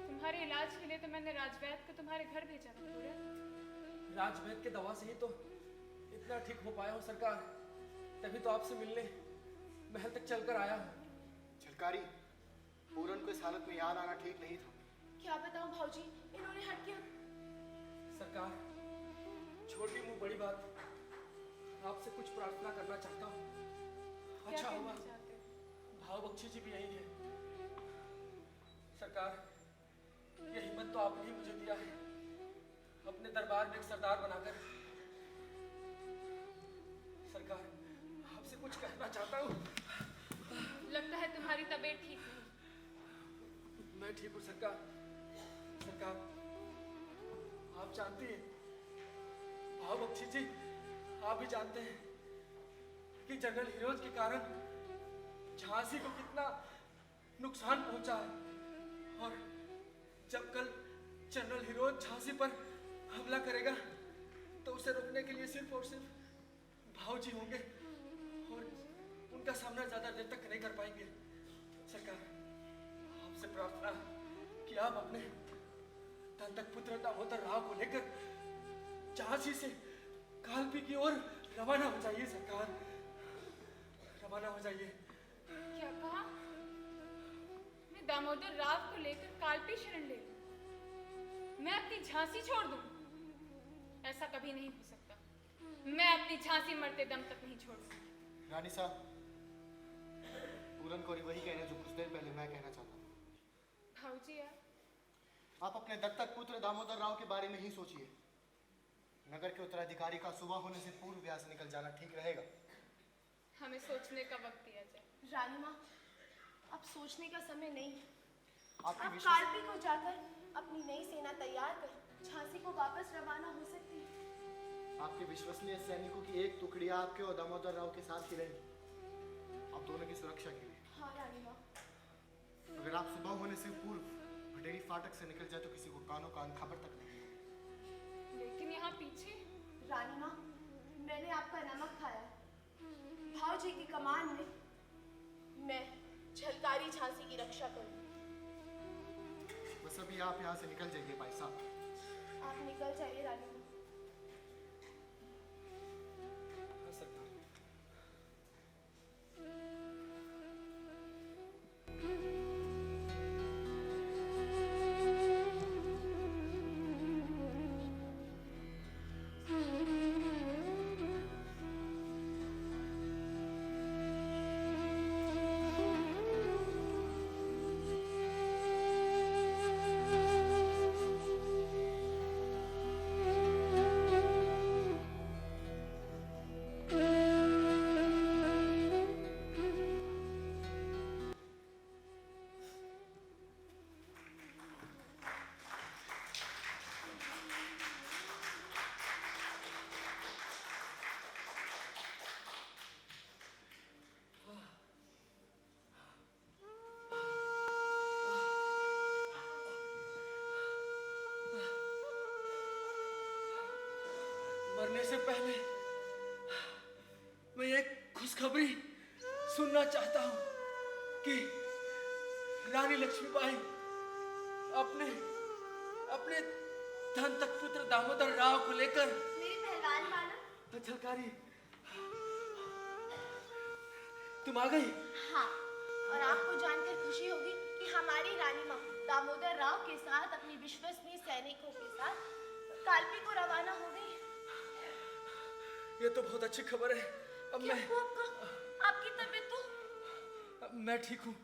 D: तुम्हारे इलाज के लिए तो मैंने राजवैद्य को तुम्हारे घर भेजा था पूरा।
H: राजवैद्य के दवा से ही तो इतना ठीक हो पाया हूँ सरकार, तभी तो आपसे मिलने महल तक चलकर आया हूँ।
E: झलकारी, पूरन को इस हालत में याद आना ठीक नहीं था।
C: क्या बताऊं भाऊजी, इन्होंने हट के
H: सरकार, छोटी मुंह बड़ी बात, आपसे कुछ प्रार्थना करना चाहता हूँ।
D: क्या
H: अच्छा
D: कहना
H: हुआ
D: चाहते हो?
H: भाव बख्शी जी भी यही है। सरकार, ये हिम्मत तो आपने ही मुझे दिया है, अपने दरबार में एक सरदार बनाकर। सरकार, आपसे कुछ कहना चाहता हूँ।
D: लगता है तुम्हारी तबीयत ठीक नहीं।
H: मैं ठीक हूँ सरकार। सरकार, आप जानती हैं, भाव बख्शी जी, आप भी जानते हैं कि जनरल हीरोज के कारण झांसी को कितना नुकसान पहुंचा है। और जब कल जनरल हीरोज झांसी पर हमला करेगा तो उसे रोकने के लिए सिर्फ और सिर्फ भाव जी होंगे और उनका सामना ज्यादा देर तक नहीं कर पाएंगे। सरकार, आपसे प्रार्थना कि आप अपने दंतक पुत्र दामोदर राव को लेकर झांसी से कालपी की ओर रवाना हो जाइए। सरकार, रवाना हो जाइए।
D: क्या कहा? मैं दामोदर राव को लेकर कालपी शरण ले लूं? मैं अपनी झांसी छोड़ दूं? ऐसा कभी नहीं हो सकता। मैं अपनी झांसी मरते दम तक नहीं छोड़ सकती।
E: रानी साहब, पूरन को वही कहना जो कुछ देर पहले मैं कहना चाहता हूँ।
D: भाऊजी यार,
E: आप अपने दत्तक पुत्र दामोदर राव के बारे में ही सोचिए। नगर के उत्तराधिकारी का सुबह होने से पूर्व यहाँ से निकल जाना ठीक रहेगा।
D: हमें सोचने का वक्त दिया जाए।
C: रानी माँ, अब सोचने का समय नहीं है।
E: आपकी
C: अब
E: विश्वास
C: कालपी को जाकर अपनी नई सेना तैयार कर झांसी को वापस रवाना हो सकती है।
E: आपके विश्वसनीय सैनिकों की एक टुकड़ी आपके और दामोदर राव के साथ ही रहेगी, आप दोनों की सुरक्षा के लिए।
C: हाँ रानी माँ।
E: अगर आप सुबह होने से पूर्व भटेरी फाटक से निकल जाए तो किसी को कानो कान खबर तक नहीं होगी।
D: लेकिन यहाँ पीछे
C: रानी माँ, मैंने आपका नमक खाया है। भाव जी की कमान में मैं झलकारी झांसी की रक्षा करूँ।
E: बस अभी आप यहाँ से निकल जाइए भाई साहब।
C: आप निकल जाइए रानी माँ।
H: हाँ सरकार। मरने से पहले मैं एक खुशखबरी सुनना चाहता हूँ कि रानी लक्ष्मीबाई अपने अपने धन तक पुत्र दामोदर राव को लेकर
C: मेरी पहलवान वाला
H: झलकारी तुम आ गई?
C: हाँ, और आपको जानकर खुशी होगी कि हमारी रानी माँ दामोदर राव के साथ अपनी विश्वसनीय सैनिकों के साथ कालपी को रवाना हो गई।
H: ये तो बहुत अच्छी खबर है। अब
C: क्या
H: मैं
C: हुआ आपकी तबीयत तो?
H: अब मैं ठीक हूँ।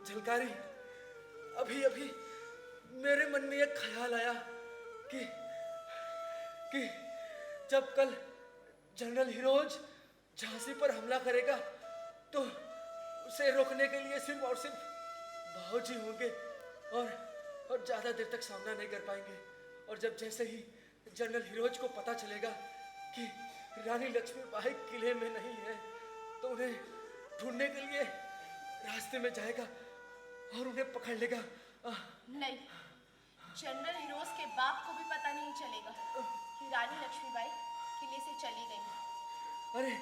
H: झलकारी, अभी अभी मेरे मन में एक ख्याल आया कि जब कल जनरल हिरोज झांसी पर हमला करेगा तो उसे रोकने के लिए सिर्फ और सिर्फ भाऊजी होंगे और ज्यादा देर तक सामना नहीं कर पाएंगे। और जब जैसे ही जनरल हिरोज को पता चलेगा कि रानी लक्ष्मीबाई किले में नहीं है तो उन्हें ढूंढने के लिए रास्ते में जाएगा और उन्हें पकड़ लेगा।
C: नहीं, जनरल हिरोज के बाप को भी पता नहीं चलेगा कि रानी लक्ष्मीबाई किले से चली गई।
H: अरे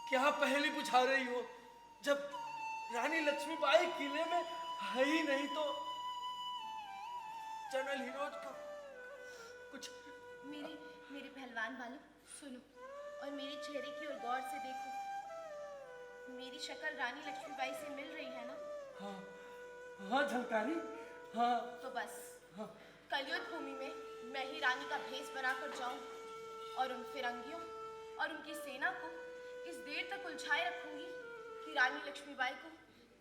H: क्या पहेली बुझा रही हो? जब रानी लक्ष्मीबाई किले में है ही नहीं तो जनरल हिरोज को कुछ।
C: मेरे पहलवान वालों, सुनो और मेरे चेहरे की ओर गौर से देखो। मेरी शक्ल रानी लक्ष्मीबाई से मिल रही है ना?
H: हाँ हाँ झलकारी, हाँ।
C: तो बस
H: हाँ।
C: कल युद्ध भूमि में मैं ही रानी का भेष बनाकर जाऊं और उन फिरंगियों और उनकी सेना को इस देर तक उलझाए रखूंगी कि रानी लक्ष्मीबाई को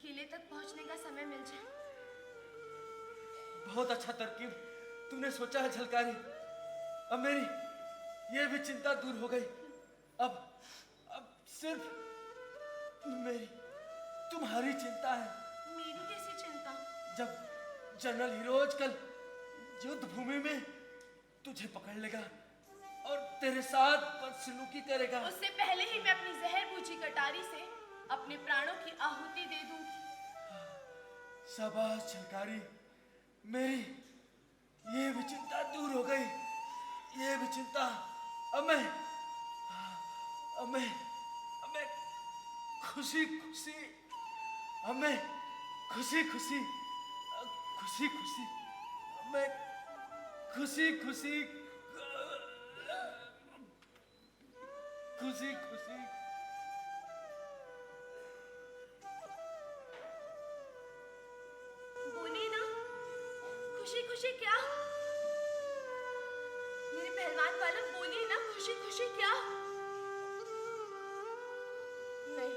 C: किले तक पहुंचने का समय मिल जाए।
H: बहुत अच्छा तरकीब तूने सोचा है झलकारी। अब मेरी ये भी चिंता दूर हो गई। अब सिर्फ मेरी तुम्हारी चिंता है।
C: मेरी कैसी चिंता?
H: जब जनरल हिरोज कल युद्ध भूमि में तुझे पकड़ लेगा और तेरे साथ बदसलूकी करेगा,
C: उससे पहले ही मैं अपनी जहर बूझी कटारी से अपने प्राणों की आहुति दे दूंगी।
H: शाबाश झलकारी, मेरी ये भी चिंता दूर हो गई। ये भी चिंता अब मैं खुशी खुशी मैं खुशी खुशी
C: बोलिए ना, खुशी खुशी क्या? मेरे पहलवान वालों, बोलिए ना, खुशी खुशी क्या? नहीं,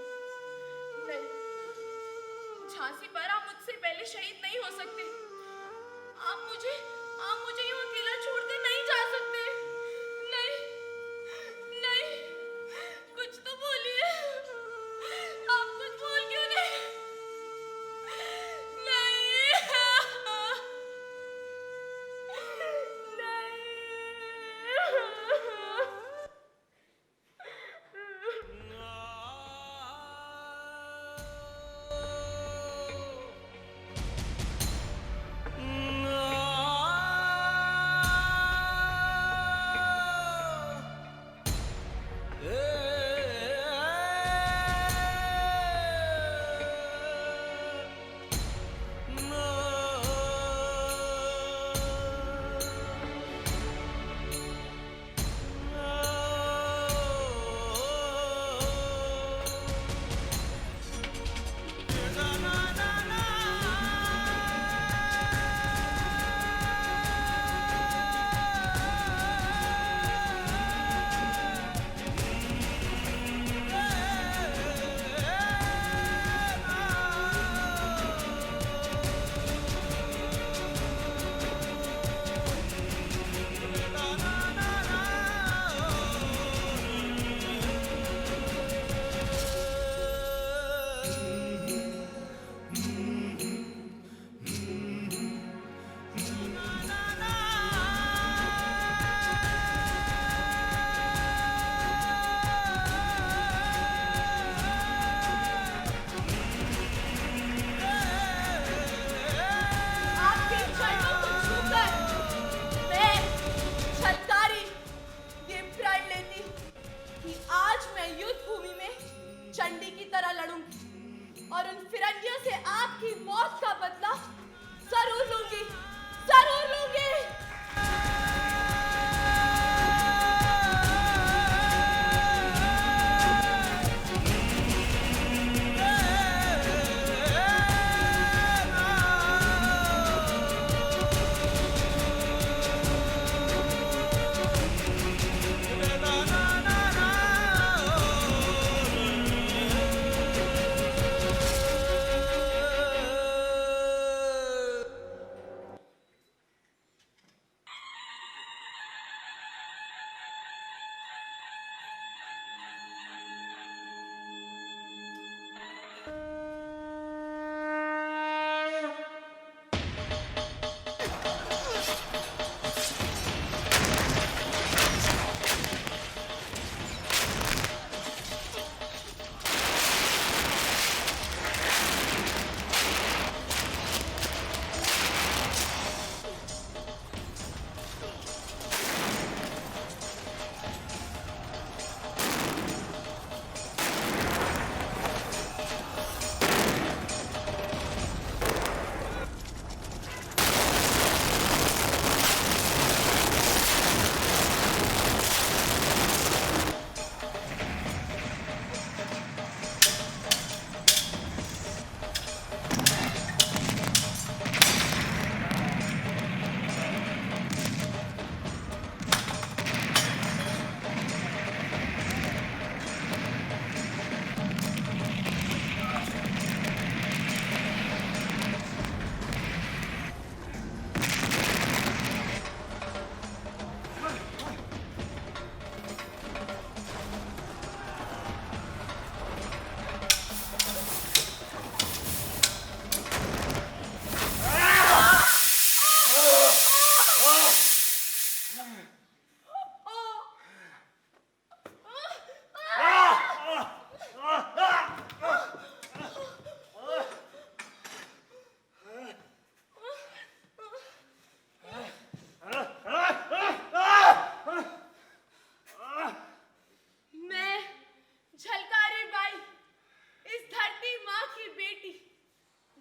C: झांसी पर आप मुझसे पहले शहीद नहीं हो सकते। आप मुझे यूं अकेला छोड़कर नहीं जा सकते। नहीं, कुछ तो बोलिए। आप कुछ बोल क्यों नहीं? चंडी की तरह लड़ूंगी और उन फिरंगियों से आपकी मौत का बदला जरूर लूंगी, जरूर लूंगी।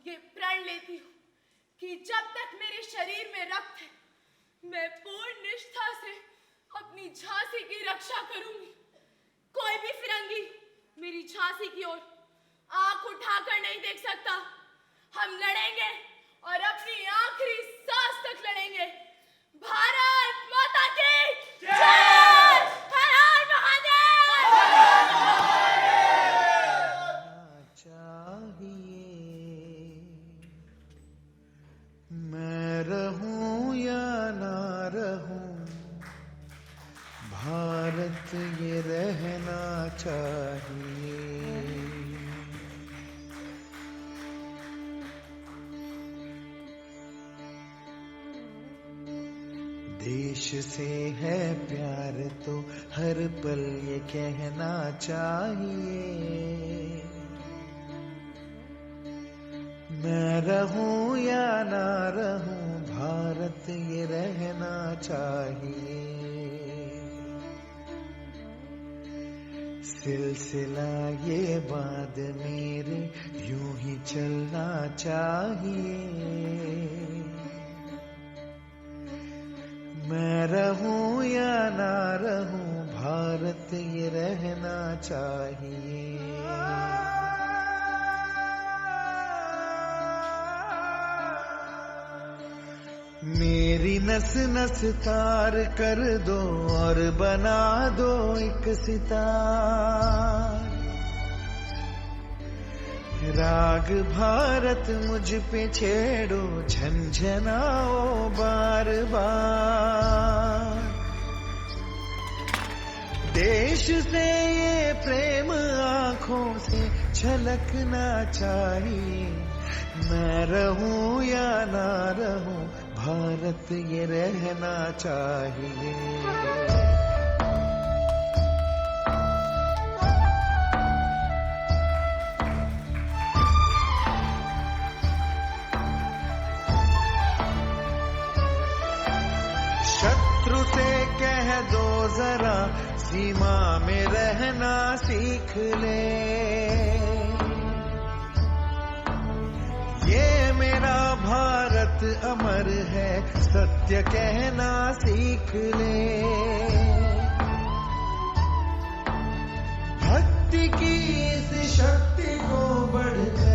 C: ये प्रण लेती हूँ कि जब तक मेरे शरीर में रक्त है, मैं पूर्ण निष्ठा से अपनी झांसी की रक्षा करूंगी। कोई भी फिरंगी मेरी झांसी की ओर आंख उठाकर नहीं देख सकता। हम लड़ेंगे और अपनी आखिरी सांस तक लड़ेंगे। भारत माता की जय! हर हर महादेव!
K: चाहिए मैं रहूं या ना रहूं, भारत ये रहना चाहिए। देश से है प्यार तो हर पल ये कहना चाहिए। मैं रहूं या ना रहूं, भारत ये रहना चाहिए। सिलसिला ये बात मेरे यूं ही चलना चाहिए। मैं रहूं या ना रहूं, भारत ये रहना चाहिए। मेरी नस नस तार कर दो और बना दो एक सितार। राग भारत मुझ पे छेड़ो, झंझनाओ बार बार। देश से ये प्रेम आंखों से छलकना चाहिए। मैं रहूं या ना रहूं, भारत ये रहना चाहिए। शत्रु से कह दो जरा, सीमा में रहना सीख ले। ये मेरा भारत अमर है, सत्य कहना सीख ले। भक्ति की इस शक्ति को बढ़कर